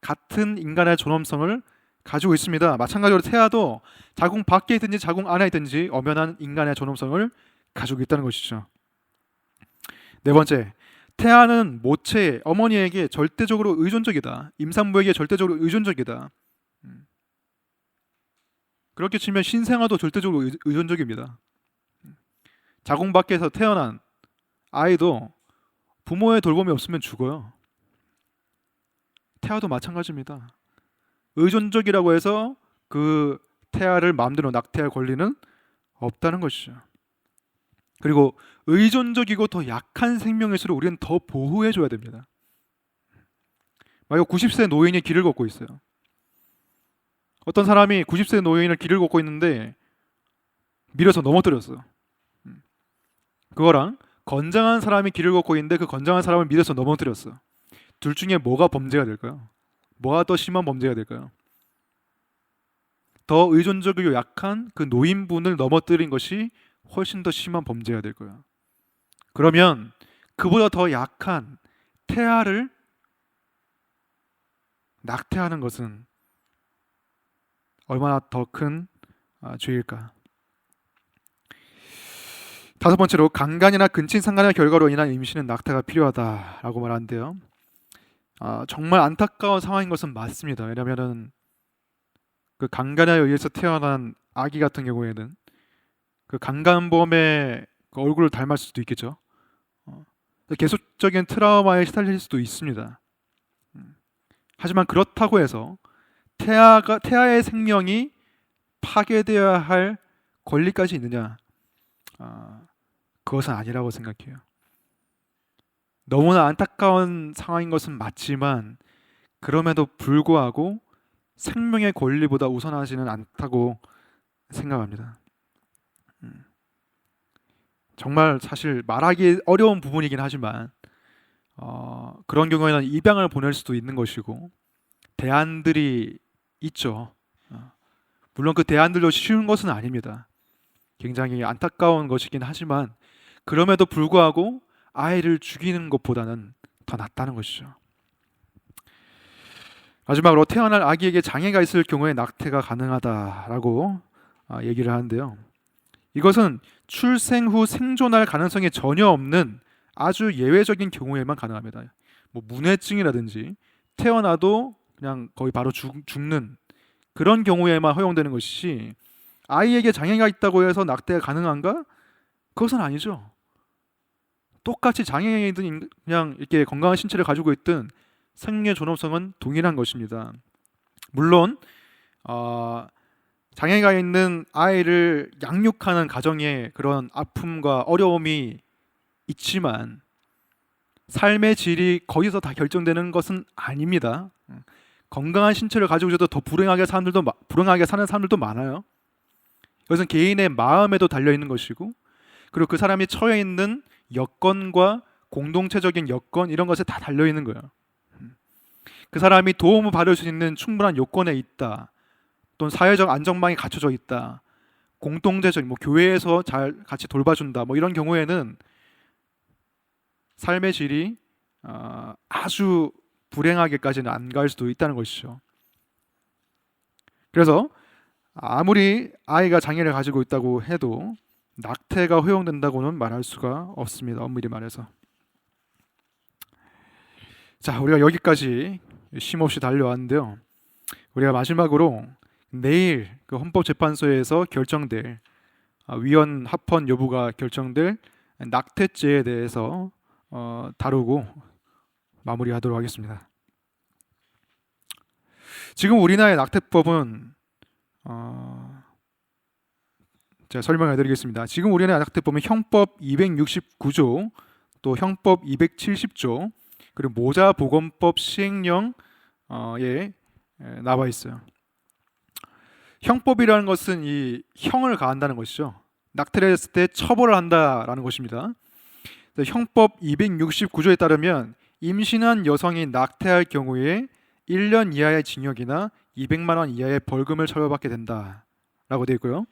같은 인간의 존엄성을 가지고 있습니다. 마찬가지로 태아도 자궁 밖에 있든지 자궁 안에 있든지 엄연한 인간의 존엄성을 가지고 있다는 것이죠. 네 번째, 태아는 모체 어머니에게 절대적으로 의존적이다. 임산부에게 절대적으로 의존적이다. 그렇게 치면 신생아도 절대적으로 의존적입니다. 자궁 밖에서 태어난 아이도 부모의 돌봄이 없으면 죽어요. 태아도 마찬가지입니다. 의존적이라고 해서 그 태아를 마음대로 낙태할 권리는 없다는 것이죠. 그리고 의존적이고 더 약한 생명일수록 우리는 더 보호해줘야 됩니다. 만약 90세 노인이 길을 걷고 있어요. 어떤 사람이 90세 노인을 길을 걷고 있는데 밀어서 넘어뜨렸어요. 그거랑 건장한 사람이 길을 걷고 있는데 그 건장한 사람을 밀어서 넘어뜨렸어. 둘 중에 뭐가 범죄가 될까요? 뭐가 더 심한 범죄가 될까요? 더 의존적이고 약한 그 노인분을 넘어뜨린 것이 훨씬 더 심한 범죄가 될 거예요. 그러면 그보다 더 약한 태아를 낙태하는 것은 얼마나 더 큰 죄일까? 다섯 번째로 강간이나 근친상간의 결과로 인한 임신은 낙태가 필요하다라고 말하는데요. 정말 안타까운 상황인 것은 맞습니다. 왜냐하면 그 강간에 의해서 태어난 아기 같은 경우에는 그 강간범의 그 얼굴을 닮을 수도 있겠죠. 계속적인 트라우마에 시달릴 수도 있습니다. 하지만 그렇다고 해서 태아의 생명이 파괴되어야 할 권리까지 있느냐? 그것은 아니라고 생각해요. 너무나 안타까운 상황인 것은 맞지만 그럼에도 불구하고 생명의 권리보다 우선하지는 않다고 생각합니다. 음, 정말 사실 말하기 어려운 부분이긴 하지만 그런 경우에는 입양을 보낼 수도 있는 것이고 대안들이 있죠. 물론 그 대안들도 쉬운 것은 아닙니다. 굉장히 안타까운 것이긴 하지만 그럼에도 불구하고 아이를 죽이는 것보다는 더 낫다는 것이죠. 마지막으로 태어날 아기에게 장애가 있을 경우에 낙태가 가능하다라고 얘기를 하는데요. 이것은 출생 후 생존할 가능성이 전혀 없는 아주 예외적인 경우에만 가능합니다. 뭐 문해증이라든지 태어나도 그냥 거의 바로 죽는 그런 경우에만 허용되는 것이지 아이에게 장애가 있다고 해서 낙태가 가능한가? 그것은 아니죠. 똑같이 장애인이든 그냥 이렇게 건강한 신체를 가지고 있든 생명의 존엄성은 동일한 것입니다. 물론 장애가 있는 아이를 양육하는 가정에 그런 아픔과 어려움이 있지만 삶의 질이 거기서 다 결정되는 것은 아닙니다. 건강한 신체를 가지고 있어도 더 불행하게 사는 사람들도 많아요. 이것은 개인의 마음에도 달려 있는 것이고, 그리고 그 사람이 처해 있는 여건과 공동체적인 여건 이런 것에 다 달려 있는 거예요. 그 사람이 도움을 받을 수 있는 충분한 요건에 있다. 또는 사회적 안전망이 갖춰져 있다. 공동체적 뭐 교회에서 잘 같이 돌봐준다. 뭐 이런 경우에는 삶의 질이 아주 불행하게까지는 안 갈 수도 있다는 것이죠. 그래서 아무리 아이가 장애를 가지고 있다고 해도 낙태가 허용된다고는 말할 수가 없습니다. 엄밀히 말해서. 자, 우리가 여기까지 쉼없이 달려왔는데요. 우리가 마지막으로 내일 그 헌법재판소에서 결정될 위헌 합헌 여부가 결정될 낙태죄에 대해서 다루고 마무리하도록 하겠습니다. 지금 우리나라의 낙태법은 제가 설명해드리겠습니다. 지금 우리나라 낙태법은 형법 269조, 또 형법 270조, 그리고 모자보건법 시행령에 나와 있어요. 형법이라는 것은 이 형을 가한다는 것이죠. 낙태를 했을 때 처벌을 한다라는 것입니다. 형법 269조에 따르면 임신한 여성이 낙태할 경우에 1년 이하의 징역이나 200만 원 이하의 벌금을 처벌받게 된다라고 되어 있고요.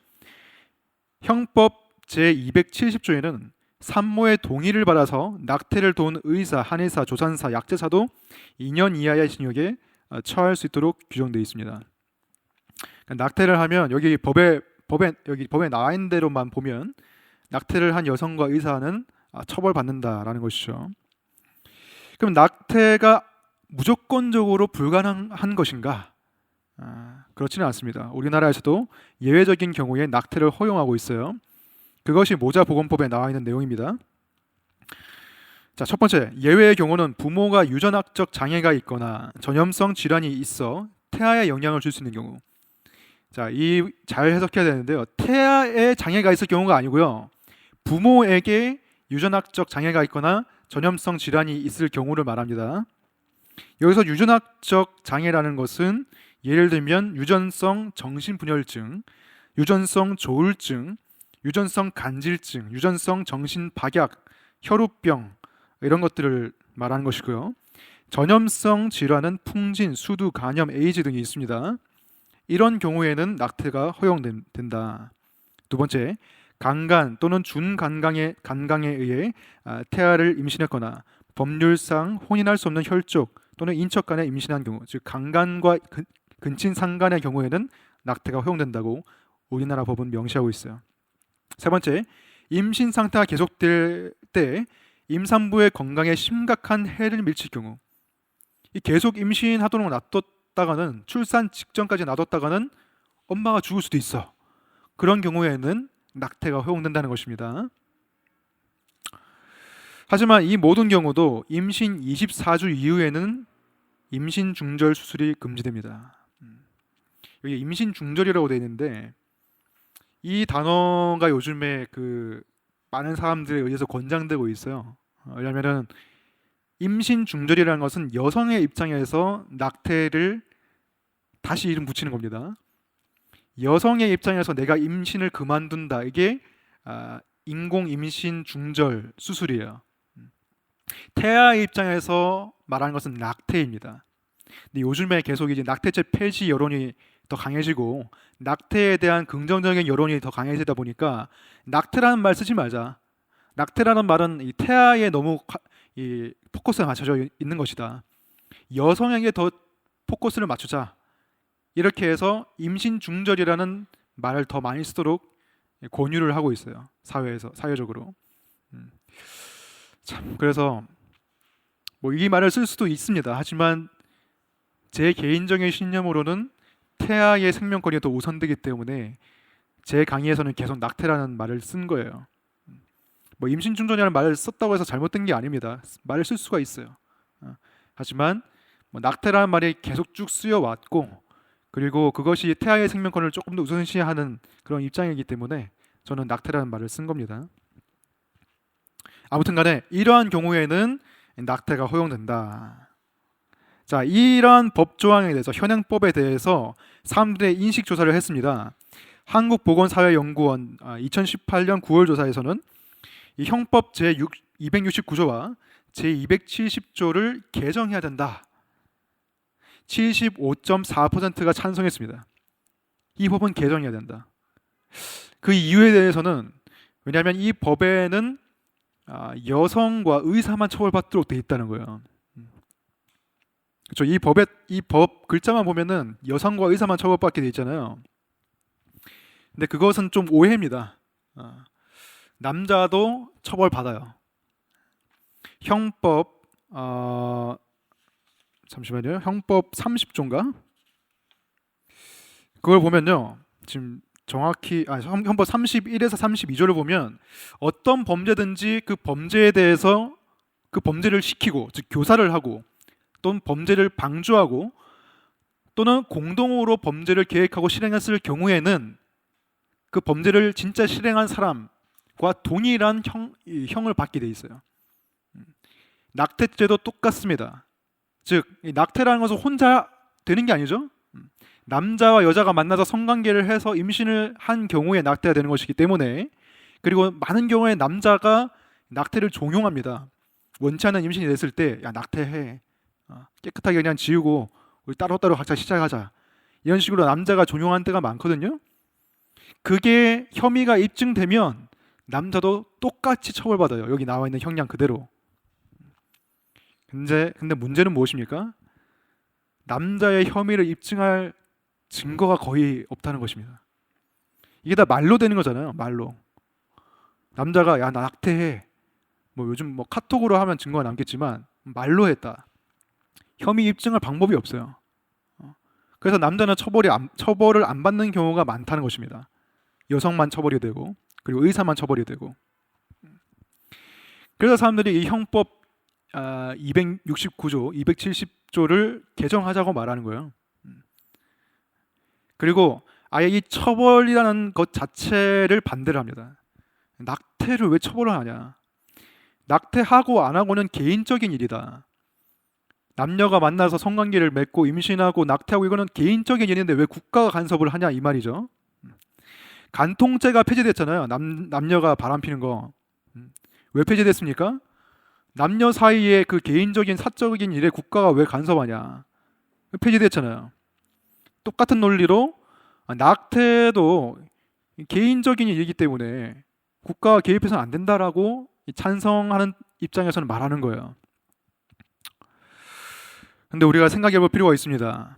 형법 제270조에는 산모의 동의를 받아서 낙태를 도운 의사, 한의사, 조산사, 약제사도 2년 이하의 징역에 처할 수 있도록 규정되어 있습니다. 낙태를 하면 여기 법에 나와 있는 대로만 보면 낙태를 한 여성과 의사는 처벌받는다라는 것이죠. 그럼 낙태가 무조건적으로 불가능한 것인가? 그렇지는 않습니다. 우리나라에서도 예외적인 경우에 낙태를 허용하고 있어요. 그것이 모자보건법에 나와 있는 내용입니다. 자, 첫 번째, 예외의 경우는 부모가 유전학적 장애가 있거나 전염성 질환이 있어 태아에 영향을 줄 수 있는 경우. 자, 이 잘 해석해야 되는데요. 태아에 장애가 있을 경우가 아니고요. 부모에게 유전학적 장애가 있거나 전염성 질환이 있을 경우를 말합니다. 여기서 유전학적 장애라는 것은 예를 들면 유전성 정신분열증, 유전성 조울증, 유전성 간질증, 유전성 정신박약, 혈우병 이런 것들을 말하는 것이고요. 전염성 질환은 풍진, 수두, 간염, 에이즈 등이 있습니다. 이런 경우에는 낙태가 허용된다. 두 번째, 강간 또는 준간강에 의해 태아를 임신했거나 법률상 혼인할 수 없는 혈족 또는 인척 간에 임신한 경우, 즉 강간과 근친 상간의 경우에는 낙태가 허용된다고 우리나라 법은 명시하고 있어요. 세 번째, 임신 상태가 계속될 때 임산부의 건강에 심각한 해를 미칠 경우, 이 계속 임신하도록 놔뒀다가는 출산 직전까지 놔뒀다가는 엄마가 죽을 수도 있어. 그런 경우에는 낙태가 허용된다는 것입니다. 하지만 이 모든 경우도 임신 24주 이후에는 임신 중절 수술이 금지됩니다. 여기 임신 중절이라고 되어 있는데 이 단어가 요즘에 그 많은 사람들에 의해서 권장되고 있어요. 왜냐하면 임신 중절이라는 것은 여성의 입장에서 낙태를 다시 이름 붙이는 겁니다. 여성의 입장에서 내가 임신을 그만둔다. 이게 인공 임신 중절 수술이에요. 태아의 입장에서 말하는 것은 낙태입니다. 근데 요즘에 계속 이제 낙태죄 폐지 여론이 더 강해지고 낙태에 대한 긍정적인 여론이 더 강해지다 보니까 낙태라는 말 쓰지 말자. 낙태라는 말은 이 태아에 너무 이 포커스가 맞춰져 있는 것이다. 여성에게 더 포커스를 맞추자. 이렇게 해서 임신 중절이라는 말을 더 많이 쓰도록 권유를 하고 있어요. 사회적으로. 참 그래서 뭐 이 말을 쓸 수도 있습니다. 하지만 제 개인적인 신념으로는 태아의 생명권이 더 우선되기 때문에 제 강의에서는 계속 낙태라는 말을 쓴 거예요. 뭐 임신 중절이라는 말을 썼다고 해서 잘못된 게 아닙니다. 말을 쓸 수가 있어요. 하지만 뭐 낙태라는 말이 계속 쭉 쓰여 왔고, 그리고 그것이 태아의 생명권을 조금 더 우선시하는 그런 입장이기 때문에 저는 낙태라는 말을 쓴 겁니다. 아무튼 간에 이러한 경우에는 낙태가 허용된다. 자, 이러한 법 조항에 대해서, 현행법에 대해서 사람들의 인식 조사를 했습니다. 한국보건사회연구원 2018년 9월 조사에서는 이 형법 제269조와 제270조를 개정해야 된다. 75.4%가 찬성했습니다. 이 법은 개정해야 된다. 그 이유에 대해서는, 왜냐하면 이 법에는 여성과 의사만 처벌받도록 돼 있다는 거예요. 그렇죠. 이 법 글자만 보면은 여성과 의사만 처벌받게 돼 있잖아요. 근데 그것은 좀 오해입니다. 남자도 처벌받아요. 형법 잠시만요. 형법 30조인가? 그걸 보면요. 지금 정확히 형법 31에서 32조를 보면 어떤 범죄든지 그 범죄에 대해서 그 범죄를 시키고, 즉 교사를 하고, 또는 범죄를 방조하고, 또는 공동으로 범죄를 계획하고 실행했을 경우에는 그 범죄를 진짜 실행한 사람과 동일한 형을 받게 돼 있어요. 낙태죄도 똑같습니다. 즉 낙태라는 것은 혼자 되는 게 아니죠. 남자와 여자가 만나서 성관계를 해서 임신을 한 경우에 낙태가 되는 것이기 때문에, 그리고 많은 경우에 남자가 낙태를 종용합니다. 원치 않는 임신이 됐을 때 야 낙태해, 깨끗하게 그냥 지우고 우리 따로따로 각자 시작하자, 이런 식으로 남자가 종용한 때가 많거든요. 그게 혐의가 입증되면 남자도 똑같이 처벌받아요. 여기 나와 있는 형량 그대로. 근데 문제는 무엇입니까? 남자의 혐의를 입증할 증거가 거의 없다는 것입니다. 이게 다 말로 되는 거잖아요. 말로. 남자가 야 나 낙태해, 뭐 요즘 뭐 카톡으로 하면 증거가 남겠지만 말로 했다. 혐의 입증할 방법이 없어요. 그래서 남자는 처벌을 안 받는 경우가 많다는 것입니다. 여성만 처벌이 되고, 그리고 의사만 처벌이 되고. 그래서 사람들이 이 형법 269조, 270조를 개정하자고 말하는 거예요. 그리고 아예 이 처벌이라는 것 자체를 반대를 합니다. 낙태를 왜 처벌을 하냐? 낙태하고 안 하고는 개인적인 일이다. 남녀가 만나서 성관계를 맺고 임신하고 낙태하고 이거는 개인적인 일인데 왜 국가가 간섭을 하냐 이 말이죠. 간통죄가 폐지됐잖아요. 남녀가 바람피는 거. 왜 폐지됐습니까? 남녀 사이의 그 개인적인 사적인 일에 국가가 왜 간섭하냐. 폐지됐잖아요. 똑같은 논리로 낙태도 개인적인 일이기 때문에 국가가 개입해서는 안 된다라고 찬성하는 입장에서는 말하는 거예요. 근데 우리가 생각해 볼 필요가 있습니다.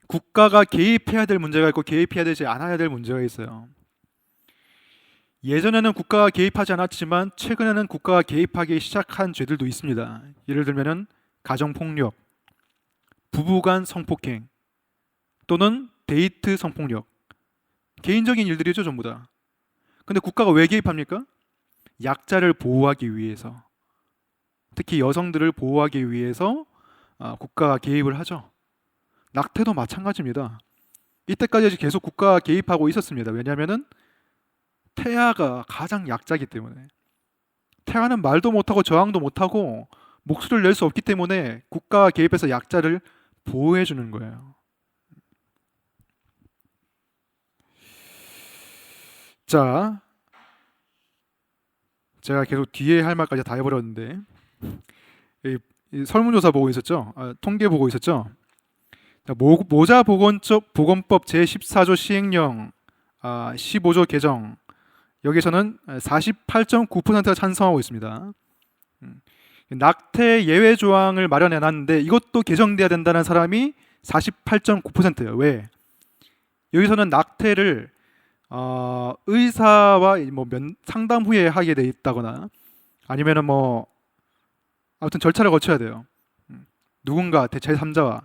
국가가 개입해야 될 문제가 있고 개입해야 되지 않아야 될 문제가 있어요. 예전에는 국가가 개입하지 않았지만 최근에는 국가가 개입하기 시작한 죄들도 있습니다. 예를 들면 가정폭력, 부부간 성폭행, 또는 데이트 성폭력. 개인적인 일들이죠, 전부 다. 근데 국가가 왜 개입합니까? 약자를 보호하기 위해서, 특히 여성들을 보호하기 위해서 국가가 개입을 하죠. 낙태도 마찬가지입니다. 이때까지 계속 국가가 개입하고 있었습니다. 왜냐하면 태아가 가장 약자이기 때문에. 태아는 말도 못하고 저항도 못하고 목소리를 낼 수 없기 때문에 국가가 개입해서 약자를 보호해 주는 거예요. 자, 제가 계속 뒤에 할 말까지 다 해버렸는데 이 설문조사 보고 있었죠? 통계 보고 있었죠? 자, 모자보건법 제14조 시행령 15조 개정 여기서는 48.9%가 찬성하고 있습니다. 낙태 예외 조항을 마련해 놨는데 이것도 개정돼야 된다는 사람이 48.9%예요. 왜? 여기서는 낙태를 의사와 뭐 상담 후에 하게 돼 있다거나 아니면은 뭐 아무튼 절차를 거쳐야 돼요. 누군가 제3자와.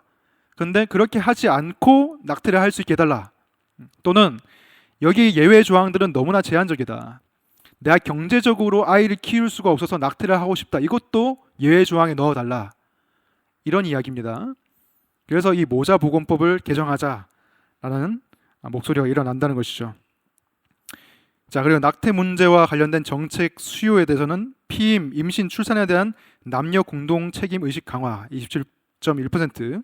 근데 그렇게 하지 않고 낙태를 할 수 있게 해달라. 또는 여기 예외 조항들은 너무나 제한적이다. 내가 경제적으로 아이를 키울 수가 없어서 낙태를 하고 싶다. 이것도 예외 조항에 넣어달라. 이런 이야기입니다. 그래서 이 모자보건법을 개정하자라는 목소리가 일어난다는 것이죠. 자, 그리고 낙태 문제와 관련된 정책 수요에 대해서는 피임, 임신, 출산에 대한 남녀 공동 책임 의식 강화 27.1%,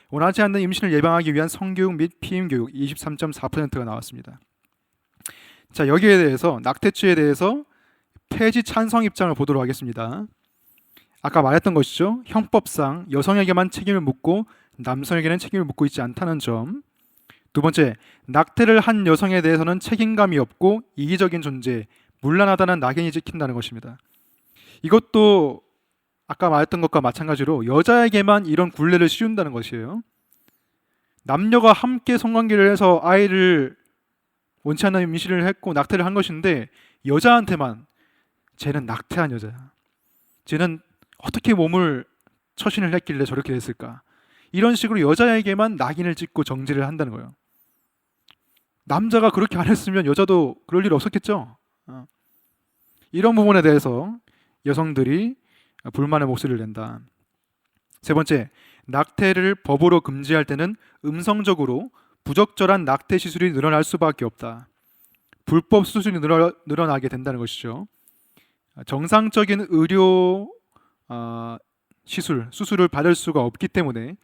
원하지 않는 임신을 예방하기 위한 성교육 및 피임 교육 23.4%가 나왔습니다. 자, 여기에 대해서 낙태죄에 대해서 폐지 찬성 입장을 보도록 하겠습니다. 아까 말했던 것이죠. 형법상 여성에게만 책임을 묻고 남성에게는 책임을 묻고 있지 않다는 점. 두 번째, 낙태를 한 여성에 대해서는 책임감이 없고 이기적인 존재, 문란하다는 낙인이 찍힌다는 것입니다. 이것도 아까 말했던 것과 마찬가지로 여자에게만 이런 굴레를 씌운다는 것이에요. 남녀가 함께 성관계를 해서 아이를 원치 않는 임신을 했고 낙태를 한 것인데 여자한테만 쟤는 낙태한 여자야. 쟤는 어떻게 몸을 처신을 했길래 저렇게 됐을까? 이런 식으로 여자에게만 낙인을 찍고 정지를 한다는 거예요. 남자가 그렇게 안 했으면 여자도 그럴 일 없었겠죠. 이런 부분에 대해서 여성들이 불만의 목소리를 낸다. 세 번째, 낙태를 법으로 금지할 때는 음성적으로 부적절한 낙태 시술이 늘어날 수밖에 없다. 불법 수술이 늘어나게 된다는 것이죠. 정상적인 의료 수술을 받을 수가 없기 때문에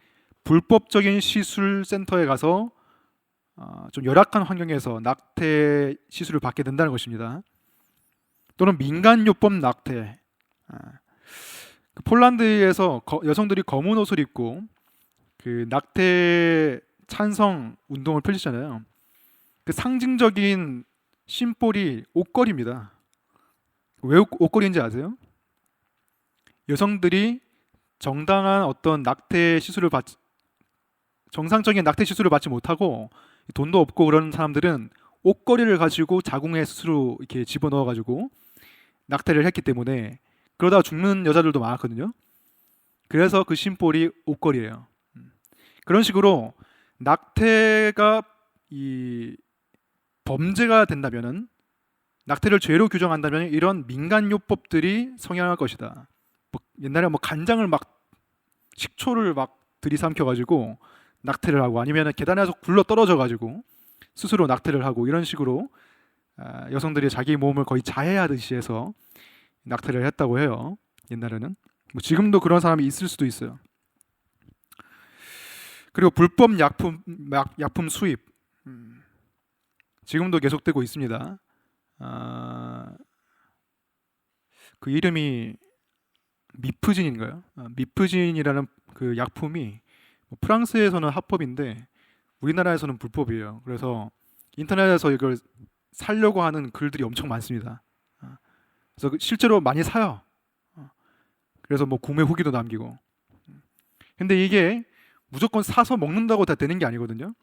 불법적인 시술 센터에 가서 좀 열악한 환경에서 낙태 시술을 받게 된다는 것입니다. 또는 민간요법 낙태. 폴란드에서 여성들이 검은 옷을 입고 그 낙태 찬성 운동을 펼치잖아요. 그 상징적인 심볼이 옷걸이입니다. 왜 옷걸이인지 아세요? 여성들이 정당한 어떤 정상적인 낙태 시술을 받지 못하고 돈도 없고 그런 사람들은 옷걸이를 가지고 자궁에 스스로 이렇게 집어넣어 가지고 낙태를 했기 때문에 그러다가 죽는 여자들도 많았거든요. 그래서 그 심볼이 옷걸이에요. 그런 식으로 낙태가 이 범죄가 된다면은 낙태를 죄로 규정한다면 이런 민간요법들이 성행할 것이다. 옛날에 간장을 식초를 들이삼켜 가지고 낙태를 하고 아니면 계단에서 굴러 떨어져 가지고 스스로 낙태를 하고 이런 식으로 여성들이 자기 몸을 거의 자해하듯이 해서 낙태를 했다고 해요. 옛날에는 지금도 그런 사람이 있을 수도 있어요. 그리고 불법 약품 수입 지금도 계속되고 있습니다. 그 이름이 미프진인가요? 미프진이라는 그 약품이 프랑스에서는 합법인데 우리나라에서는 불법이에요. 그래서 인터넷에서 이걸 사려고 하는 글들이 엄청 많습니다. 그래서 실제로 많이 사요. 그래서 구매 후기도 남기고. 근데 이게 무조건 사서 먹는다고 다 되는 게 아니거든요.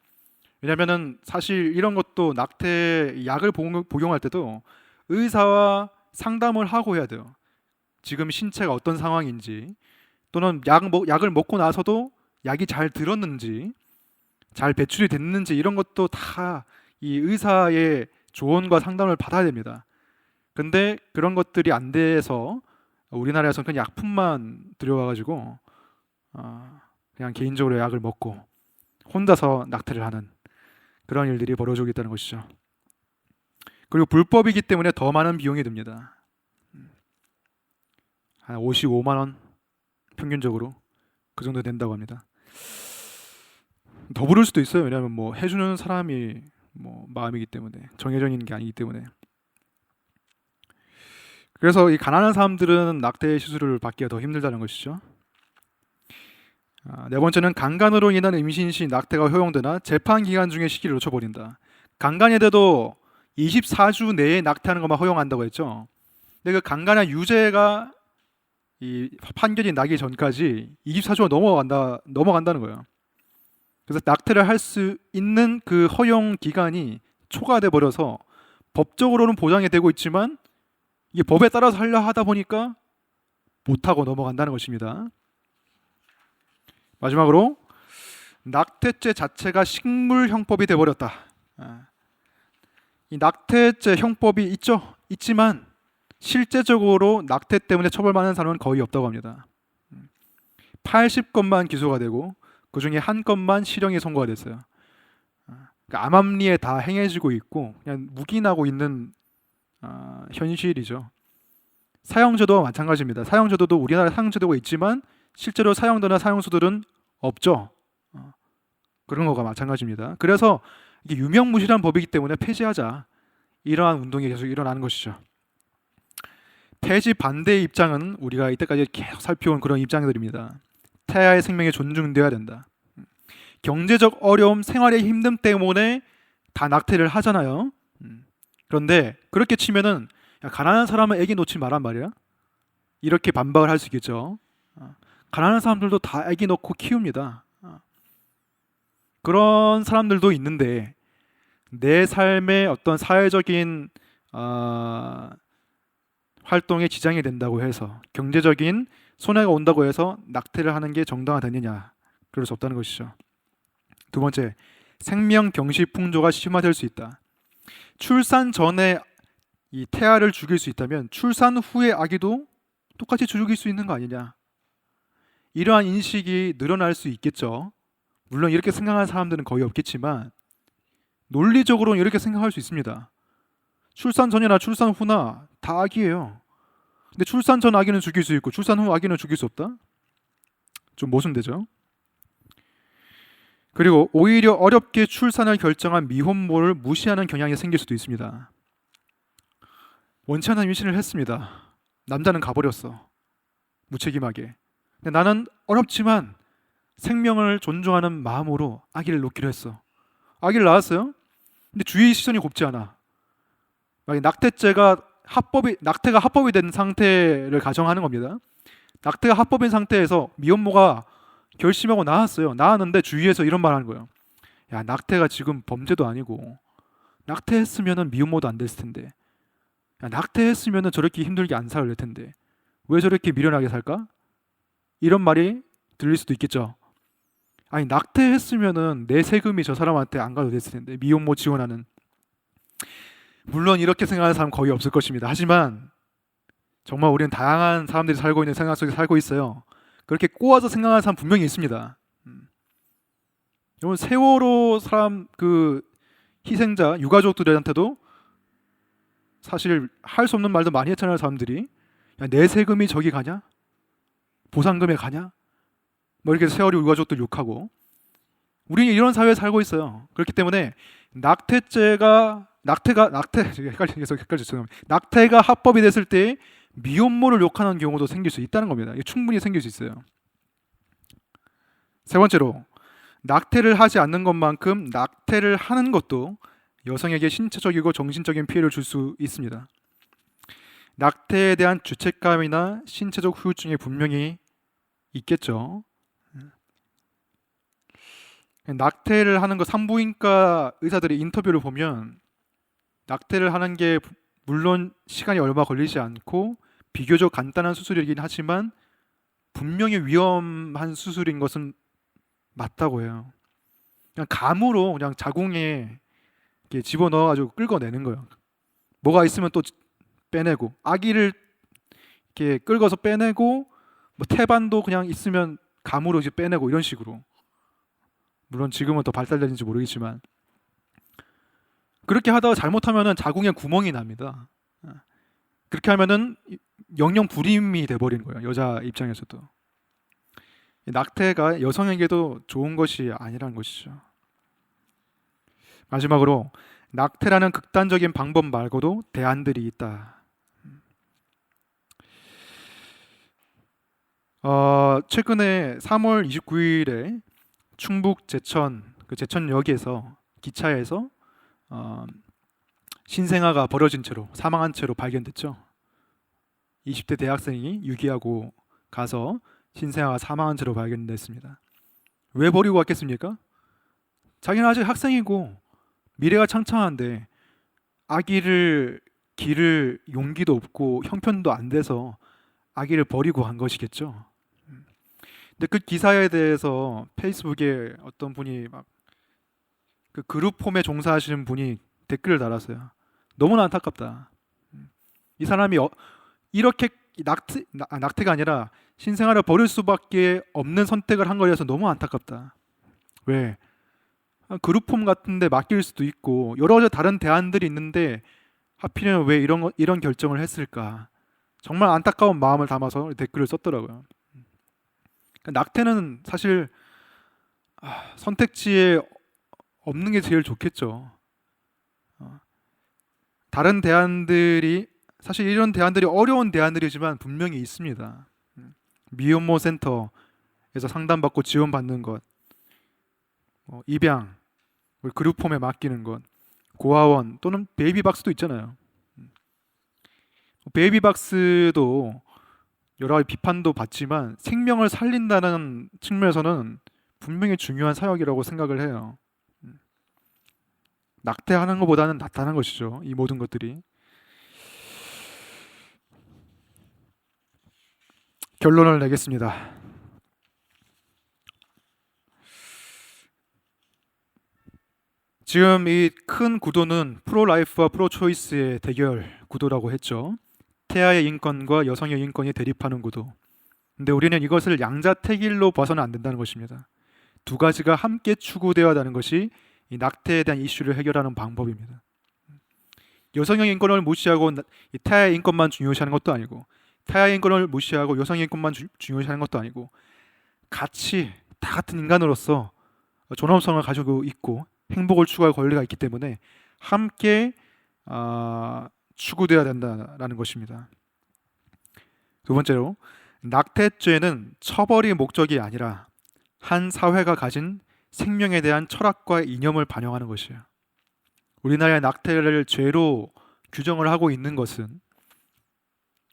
왜냐면은 사실 이런 것도 낙태 약을 복용할 때도 의사와 상담을 하고 해야 돼요. 지금 신체가 어떤 상황인지 또는 약을 먹고 나서도 약이 잘 들었는지 잘 배출이 됐는지 이런 것도 다 이 의사의 조언과 상담을 받아야 됩니다. 근데 그런 것들이 안 돼서 우리나라에서는 그냥 약품만 들여와가지고 그냥 개인적으로 약을 먹고 혼자서 낙태를 하는 그런 일들이 벌어지고 있다는 것이죠. 그리고 불법이기 때문에 더 많은 비용이 듭니다. 한 55만 원 평균적으로 그 정도 된다고 합니다. 더 부를 수도 있어요. 왜냐하면 뭐 해주는 사람이 뭐 마음이기 때문에, 정해져 있는 게 아니기 때문에. 그래서 이 가난한 사람들은 낙태 시술을 받기가 더 힘들다는 것이죠. 네 번째는 강간으로 인한 임신 시 낙태가 허용되나 재판 기간 중에 시기를 놓쳐버린다. 강간이 돼도 24주 내에 낙태하는 것만 허용한다고 했죠. 근데 그 강간의 유죄가 이 판결이 나기 전까지 24주가 넘어간다는 거예요. 그래서 낙태를 할 수 있는 그 허용 기간이 초과돼 버려서 법적으로는 보장이 되고 있지만 이게 법에 따라서 하려 하다 보니까 못하고 넘어간다는 것입니다. 마지막으로 낙태죄 자체가 식물형법이 돼버렸다. 이 낙태죄 형법이 있지만 실제적으로 낙태 때문에 처벌받는 사람은 거의 없다고 합니다. 80건만 기소가 되고 그 중에 한 건만 실형이 선고가 됐어요. 그러니까 암암리에 다 행해지고 있고 그냥 묵인하고 있는 현실이죠. 사형제도와 마찬가지입니다. 사형제도도 우리나라 사형제도가 있지만 실제로 사형되는 사형수들은 없죠. 그런 거가 마찬가지입니다. 그래서 이게 유명무실한 법이기 때문에 폐지하자, 이러한 운동이 계속 일어나는 것이죠. 폐지 반대의 입장은 우리가 이때까지 계속 살펴온 그런 입장들입니다. 태아의 생명이 존중되어야 된다. 경제적 어려움, 생활의 힘듦 때문에 다 낙태를 하잖아요. 그런데 그렇게 치면은 야, 가난한 사람은 애기 놓지 말란 말이야. 이렇게 반박을 할 수 있겠죠. 가난한 사람들도 다 애기 놓고 키웁니다. 그런 사람들도 있는데 내 삶의 어떤 사회적인 활동에 지장이 된다고 해서, 경제적인 손해가 온다고 해서 낙태를 하는 게 정당화되느냐? 그럴 수 없다는 것이죠. 두 번째, 생명 경시 풍조가 심화될 수 있다. 출산 전에 이 태아를 죽일 수 있다면 출산 후의 아기도 똑같이 죽일 수 있는 거 아니냐? 이러한 인식이 늘어날 수 있겠죠. 물론 이렇게 생각하는 사람들은 거의 없겠지만 논리적으로는 이렇게 생각할 수 있습니다. 출산 전이나 출산 후나 다 아기예요. 근데 출산 전 아기는 죽일 수 있고 출산 후 아기는 죽일 수 없다? 좀 모순되죠. 그리고 오히려 어렵게 출산을 결정한 미혼모를 무시하는 경향이 생길 수도 있습니다. 원치 않은 임신을 했습니다. 남자는 가버렸어. 무책임하게. 근데 나는 어렵지만 생명을 존중하는 마음으로 아기를 놓기로 했어. 아기를 낳았어요. 근데 주위 시선이 곱지 않아. 낙태가 합법이 된 상태를 가정하는 겁니다. 낙태가 합법인 상태에서 미혼모가 결심하고 낳았어요. 낳았는데 주위에서 이런 말 하는 거예요. 야, 낙태가 지금 범죄도 아니고 낙태했으면 미혼모도 안 됐을 텐데, 야, 낙태했으면 저렇게 힘들게 안 살을 텐데 왜 저렇게 미련하게 살까? 이런 말이 들릴 수도 있겠죠. 아니, 낙태했으면 내 세금이 저 사람한테 안 가도 됐을 텐데, 미혼모 지원하는. 물론 이렇게 생각하는 사람 거의 없을 것입니다. 하지만 정말 우리는 다양한 사람들이 살고 있는 생각 속에 살고 있어요. 그렇게 꼬아서 생각하는 사람 분명히 있습니다. 여러분, 세월호 사람 그 희생자 유가족들한테도 사실 할 수 없는 말도 많이 했잖아요. 사람들이. 야, 내 세금이 저기 가냐? 보상금에 가냐? 뭐 이렇게 세월호 유가족들 욕하고. 우리는 이런 사회에 살고 있어요. 그렇기 때문에 낙태가 합법이 됐을 때 미혼모를 욕하는 경우도 생길 수 있다는 겁니다. 이게 충분히 생길 수 있어요. 세 번째로, 낙태를 하지 않는 것만큼 낙태를 하는 것도 여성에게 신체적이고 정신적인 피해를 줄 수 있습니다. 낙태에 대한 죄책감이나 신체적 후유증이 분명히 있겠죠. 낙태를 하는 거, 산부인과 의사들의 인터뷰를 보면 낙태를 하는 게 물론 시간이 얼마 걸리지 않고 비교적 간단한 수술이긴 하지만 분명히 위험한 수술인 것은 맞다고 해요. 그냥 감으로 그냥 자궁에 이렇게 집어넣어가지고 끌어내는 거예요. 뭐가 있으면 또 빼내고, 아기를 이렇게 끌어서 빼내고, 뭐 태반도 그냥 있으면 감으로 이제 빼내고, 이런 식으로. 물론 지금은 더 발달됐는지 모르겠지만 그렇게 하다가 잘못하면은 자궁에 구멍이 납니다. 그렇게 하면은 영영 불임이 돼버리는 거예요. 여자 입장에서도. 이 낙태가 여성에게도 좋은 것이 아니란 것이죠. 마지막으로 낙태라는 극단적인 방법 말고도 대안들이 있다. 최근에 3월 29일에 충북 제천 그 제천역에서 기차에서 신생아가 버려진 채로 사망한 채로 발견됐죠. 20대 대학생이 유기하고 가서 신생아가 사망한 채로 발견됐습니다. 왜 버리고 갔겠습니까? 자기는 아직 학생이고 미래가 창창한데 아기를 기를 용기도 없고 형편도 안 돼서 아기를 버리고 간 것이겠죠. 근데 그 기사에 대해서 페이스북에 어떤 분이 막 그 그룹 홈에 종사하시는 분이 댓글을 달았어요. 너무나 안타깝다. 이 사람이 이렇게 낙태가 아니라 신생아를 버릴 수밖에 없는 선택을 한 거라서 너무 안타깝다. 왜? 그룹홈 같은데 맡길 수도 있고 여러 가지 다른 대안들이 있는데 하필이면 왜 이런 결정을 했을까? 정말 안타까운 마음을 담아서 댓글을 썼더라고요. 그러니까 낙태는 사실 선택지에 없는 게 제일 좋겠죠. 다른 대안들이 사실 이런 대안들이 어려운 대안들이지만 분명히 있습니다. 미혼모 센터에서 상담받고 지원받는 것, 입양, 그룹홈에 맡기는 것, 고아원 또는 베이비박스도 있잖아요. 베이비박스도 여러 가지 비판도 받지만 생명을 살린다는 측면에서는 분명히 중요한 사역이라고 생각을 해요. 낙태하는 것보다는 낫다는 것이죠. 이 모든 것들이. 결론을 내겠습니다. 지금 이 큰 구도는 프로라이프와 프로초이스의 대결 구도라고 했죠. 태아의 인권과 여성의 인권이 대립하는 구도. 근데 우리는 이것을 양자택일로 봐서는 안 된다는 것입니다. 두 가지가 함께 추구되어야 하는 것이 이 낙태에 대한 이슈를 해결하는 방법입니다. 여성의 인권을 무시하고 태아의 인권만 중요시하는 것도 아니고 태아의 인권을 무시하고 여성의 인권만 중요시하는 것도 아니고 같이 다 같은 인간으로서 존엄성을 가지고 있고 행복을 추구할 권리가 있기 때문에 함께 추구되어야 된다라는 것입니다. 두 번째로 낙태죄는 처벌이 목적이 아니라 한 사회가 가진 생명에 대한 철학과 이념을 반영하는 것이에요. 우리나라의 낙태를 죄로 규정을 하고 있는 것은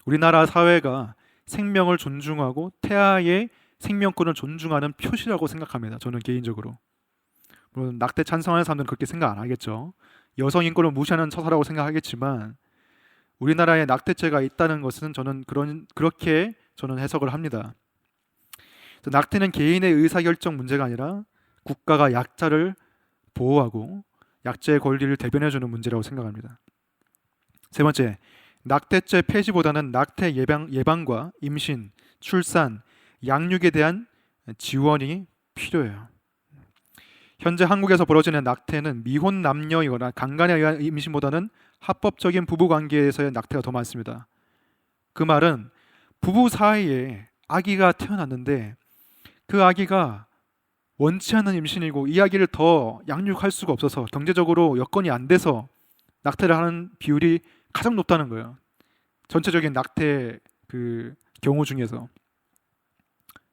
우리나라 사회가 생명을 존중하고 태아의 생명권을 존중하는 표시라고 생각합니다. 저는 개인적으로. 물론 낙태 찬성하는 사람들은 그렇게 생각 안 하겠죠. 여성 인권을 무시하는 처사라고 생각하겠지만 우리나라에 낙태죄가 있다는 것은 저는 그렇게 저는 해석을 합니다. 낙태는 개인의 의사결정 문제가 아니라 국가가 약자를 보호하고 약자의 권리를 대변해주는 문제라고 생각합니다. 세 번째, 낙태죄 폐지보다는 낙태 예방과 임신, 출산, 양육에 대한 지원이 필요해요. 현재 한국에서 벌어지는 낙태는 미혼 남녀이거나 강간에 의한 임신보다는 합법적인 부부관계에서의 낙태가 더 많습니다. 그 말은 부부 사이에 아기가 태어났는데 그 아기가 원치 않는 임신이고 이 아기를 더 양육할 수가 없어서 경제적으로 여건이 안 돼서 낙태를 하는 비율이 가장 높다는 거예요. 전체적인 낙태 그 경우 중에서.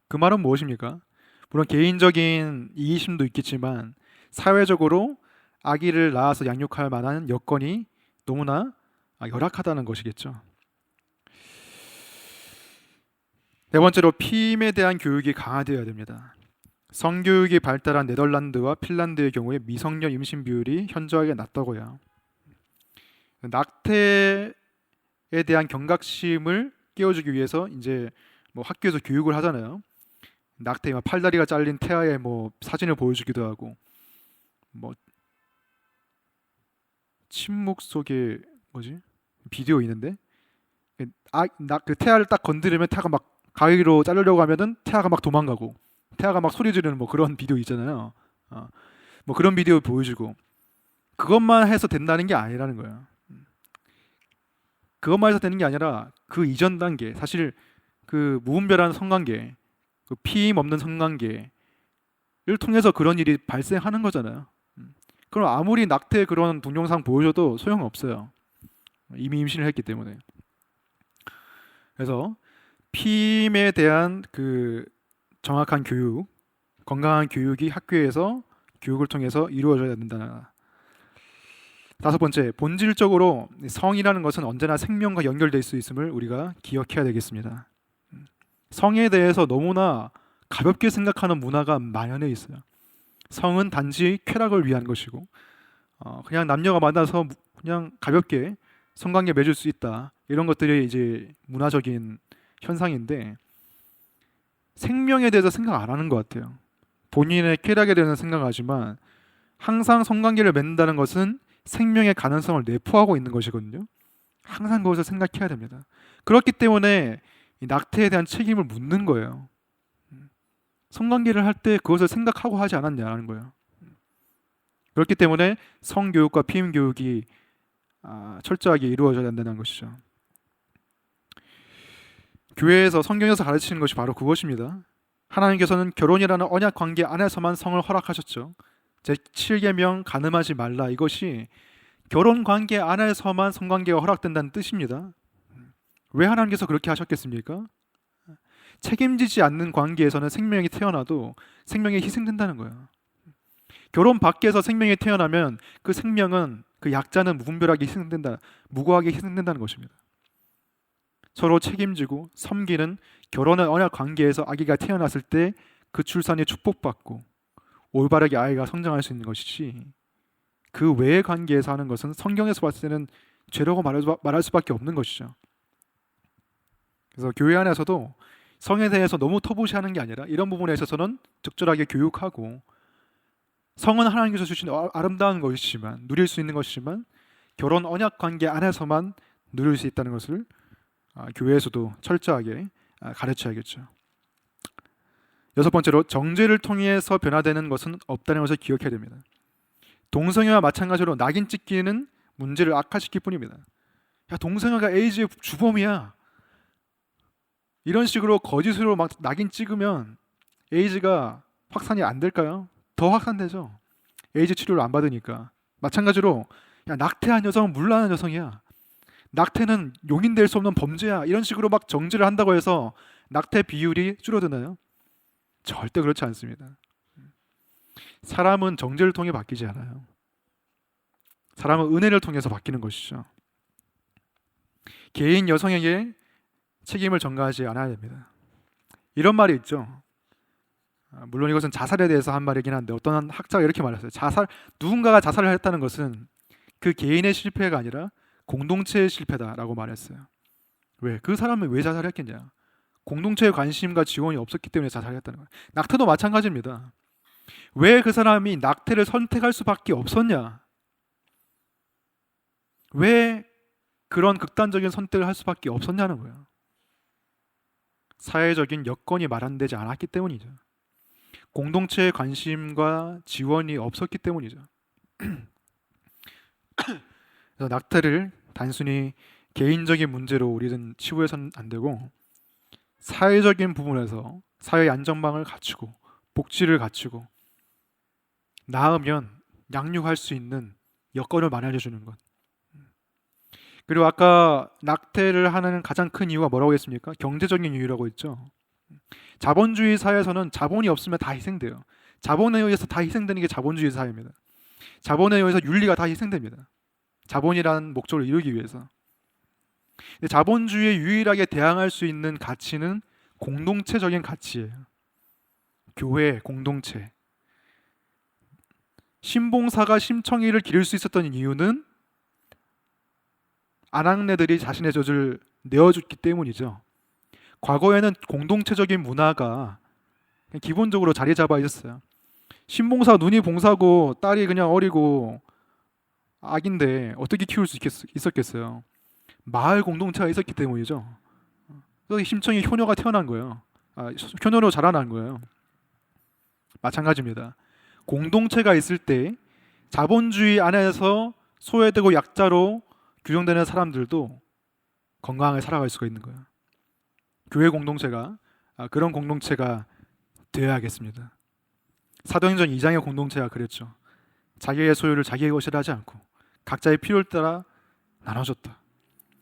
그 말은 무엇입니까? 물론 개인적인 이의심도 있겠지만 사회적으로 아기를 낳아서 양육할 만한 여건이 너무나 열악하다는 것이겠죠. 네 번째로 피임에 대한 교육이 강화되어야 됩니다. 성교육이 발달한 네덜란드와 핀란드의 경우에 미성년 임신 비율이 현저하게 낮다고요. 낙태에 대한 경각심을 깨워주기 위해서 이제 뭐 학교에서 교육을 하잖아요. 낙태 팔다리가 잘린 태아의 뭐 사진을 보여주기도 하고 뭐 침묵 속에 뭐지 비디오 있는데 그 태아를 딱 건드리면 태아가 막 가위로 자르려고 하면은 태아가 막 도망가고 태아가 막 소리 지르는 뭐 그런 비디오 있잖아요. 뭐 그런 비디오 보여주고 그것만 해서 된다는 게 아니라는 거예요. 그것만 해서 되는 게 아니라 그 이전 단계 사실 그 무분별한 성관계 그 피임 없는 성관계를 통해서 그런 일이 발생하는 거잖아요. 그럼 아무리 낙태 그런 동영상 보여줘도 소용없어요. 이미 임신을 했기 때문에. 그래서 피임에 대한 그 정확한 교육, 건강한 교육이 학교에서 교육을 통해서 이루어져야 된다. 다섯 번째, 본질적으로 성이라는 것은 언제나 생명과 연결될 수 있음을 우리가 기억해야 되겠습니다. 성에 대해서 너무나 가볍게 생각하는 문화가 만연해 있어요. 성은 단지 쾌락을 위한 것이고 그냥 남녀가 만나서 그냥 가볍게 성관계 맺을 수 있다. 이런 것들이 이제 문화적인 현상인데 생명에 대해서 생각 안 하는 것 같아요. 본인의 쾌락에 대해서 생각하지만 항상 성관계를 맺는다는 것은 생명의 가능성을 내포하고 있는 것이거든요. 항상 그것을 생각해야 됩니다. 그렇기 때문에 이 낙태에 대한 책임을 묻는 거예요. 성관계를 할 때 그것을 생각하고 하지 않았냐는 거예요. 그렇기 때문에 성교육과 피임교육이 철저하게 이루어져야 된다는 것이죠. 교회에서 성경에서 가르치는 것이 바로 그것입니다. 하나님께서는 결혼이라는 언약 관계 안에서만 성을 허락하셨죠. 제7계명 간음하지 말라, 이것이 결혼 관계 안에서만 성관계가 허락된다는 뜻입니다. 왜 하나님께서 그렇게 하셨겠습니까? 책임지지 않는 관계에서는 생명이 태어나도 생명이 희생된다는 거예요. 결혼 밖에서 생명이 태어나면 그 생명은, 그 약자는 무분별하게 희생된다, 무고하게 희생된다는 것입니다. 서로 책임지고 섬기는 결혼의 언약 관계에서 아기가 태어났을 때 그 출산이 축복받고 올바르게 아이가 성장할 수 있는 것이지, 그 외의 관계에서 하는 것은 성경에서 봤을 때는 죄라고 말할 수밖에 없는 것이죠. 그래서 교회 안에서도 성에 대해서 너무 터부시하는 게 아니라 이런 부분에 있어서는 적절하게 교육하고, 성은 하나님께서 주신 아름다운 것이지만, 누릴 수 있는 것이지만 결혼 언약 관계 안에서만 누릴 수 있다는 것을 교회에서도 철저하게 가르쳐야겠죠. 여섯 번째로, 정죄를 통해서 변화되는 것은 없다는 것을 기억해야 됩니다. 동성애와 마찬가지로 낙인 찍기는 문제를 악화시킬 뿐입니다. 야, 동성애가 에이즈의 주범이야, 이런 식으로 거짓으로 막 낙인 찍으면 에이즈가 확산이 안 될까요? 더 확산되죠. 에이즈 치료를 안 받으니까. 마찬가지로 야, 낙태한 여성은 물란한 여성이야, 낙태는 용인될 수 없는 범죄야, 이런 식으로 막 정죄를 한다고 해서 낙태 비율이 줄어드나요? 절대 그렇지 않습니다. 사람은 정죄를 통해 바뀌지 않아요. 사람은 은혜를 통해서 바뀌는 것이죠. 개인 여성에게 책임을 전가하지 않아야 됩니다. 이런 말이 있죠. 물론 이것은 자살에 대해서 한 말이긴 한데, 어떤 학자가 이렇게 말했어요. 누군가가 자살을 했다는 것은 그 개인의 실패가 아니라 공동체의 실패다라고 말했어요. 왜? 그 사람은 왜 자살했겠냐? 공동체의 관심과 지원이 없었기 때문에 자살했다는 거예요. 낙태도 마찬가지입니다. 왜 그 사람이 낙태를 선택할 수밖에 없었냐? 왜 그런 극단적인 선택을 할 수밖에 없었냐는 거예요. 사회적인 여건이 마련되지 않았기 때문이죠. 공동체의 관심과 지원이 없었기 때문이죠. 그래서 낙태를 단순히 개인적인 문제로 우리는 치부해서는 안 되고, 사회적인 부분에서 사회 안전망을 갖추고 복지를 갖추고 낳으면 양육할 수 있는 여건을 마련해 주는 것. 그리고 아까 낙태를 하는 가장 큰 이유가 뭐라고 했습니까? 경제적인 이유라고 했죠. 자본주의 사회에서는 자본이 없으면 다 희생돼요. 자본에 의해서 다 희생되는 게 자본주의 사회입니다. 자본에 의해서 윤리가 다 희생됩니다. 자본이라는 목적을 이루기 위해서. 근데 자본주의에 유일하게 대항할 수 있는 가치는 공동체적인 가치예요. 교회, 공동체. 신봉사가 심청이를 기를 수 있었던 이유는 아낙네들이 자신의 젖을 내어줬기 때문이죠. 과거에는 공동체적인 문화가 기본적으로 자리 잡아 있었어요. 신봉사 눈이 봉사고 딸이 그냥 어리고 아기인데 어떻게 키울 수 있었겠어요? 마을 공동체가 있었기 때문이죠. 그래서 심청이 효녀가 태어난 거예요. 효녀로 자라난 거예요. 마찬가지입니다. 공동체가 있을 때 자본주의 안에서 소외되고 약자로 규정되는 사람들도 건강하게 살아갈 수가 있는 거예요. 교회 공동체가 그런 공동체가 되어야겠습니다. 사도행전 2장의 공동체가 그랬죠. 자기의 소유를 자기의 것이라 하지 않고 각자의 필요를 따라 나눠줬다.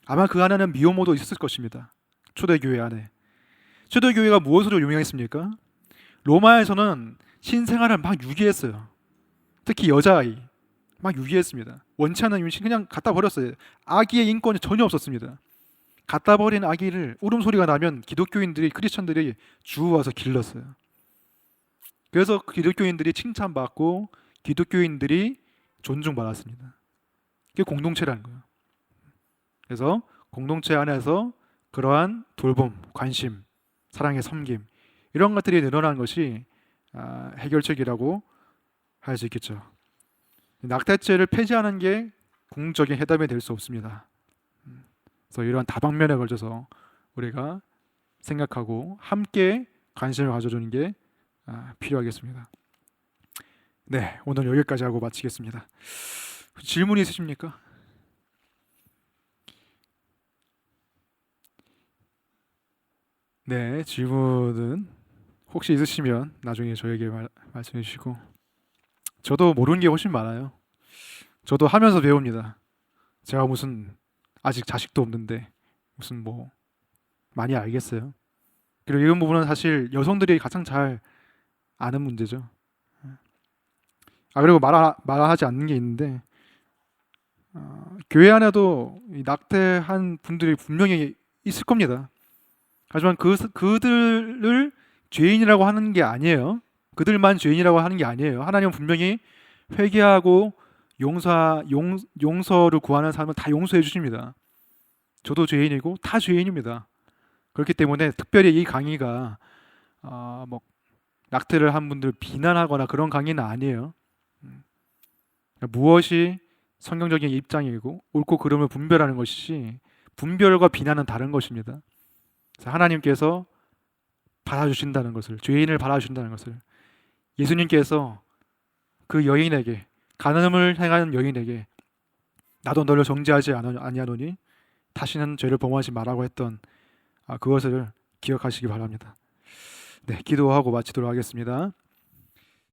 아마 그 안에는 미혼모도 있었을 것입니다. 초대교회 안에. 초대교회가 무엇으로 유명했습니까? 로마에서는 신생아를 막 유기했어요. 특히 여자아이 막 유기했습니다. 원치 않는 임신 그냥 갖다 버렸어요. 아기의 인권이 전혀 없었습니다. 갖다 버린 아기를 울음소리가 나면 기독교인들이 크리스천들이 주워와서 길렀어요. 그래서 기독교인들이 칭찬받고 기독교인들이 존중받았습니다. 그게 공동체라는 거예요. 그래서 공동체 안에서 그러한 돌봄, 관심, 사랑의 섬김 이런 것들이 늘어나는 것이 해결책이라고 할 수 있겠죠. 낙태죄를 폐지하는 게 궁극적인 해답이 될 수 없습니다. 그래서 이러한 다방면에 걸쳐서 우리가 생각하고 함께 관심을 가져주는 게 필요하겠습니다. 네, 오늘 여기까지 하고 마치겠습니다. 질문 있으십니까? 네, 질문은 혹시 있으시면 나중에 저에게 말씀해 주시고, 저도 모르는 게 훨씬 많아요. 저도 하면서 배웁니다. 제가 무슨 아직 자식도 없는데 무슨 뭐 많이 알겠어요. 그리고 이런 부분은 사실 여성들이 가장 잘 아는 문제죠. 그리고 말하지 않는 게 있는데 교회 안에도 이 낙태한 분들이 분명히 있을 겁니다. 하지만 그들을 죄인이라고 하는 게 아니에요. 그들만 죄인이라고 하는 게 아니에요. 하나님은 분명히 회개하고 용서를 구하는 사람은 다 용서해 주십니다. 저도 죄인이고 다 죄인입니다. 그렇기 때문에 특별히 이 강의가 뭐 낙태를 한 분들 비난하거나 그런 강의는 아니에요. 무엇이 성경적인 입장이고 옳고 그름을 분별하는 것이지 분별과 비난은 다른 것입니다. 그래서 하나님께서 받아주신다는 것을, 죄인을 받아주신다는 것을, 예수님께서 그 여인에게, 간음을 행하는 여인에게 나도 너를 정죄하지 아니하노니 다시는 죄를 범하지 말라고 했던 그것을 기억하시기 바랍니다. 네, 기도하고 마치도록 하겠습니다.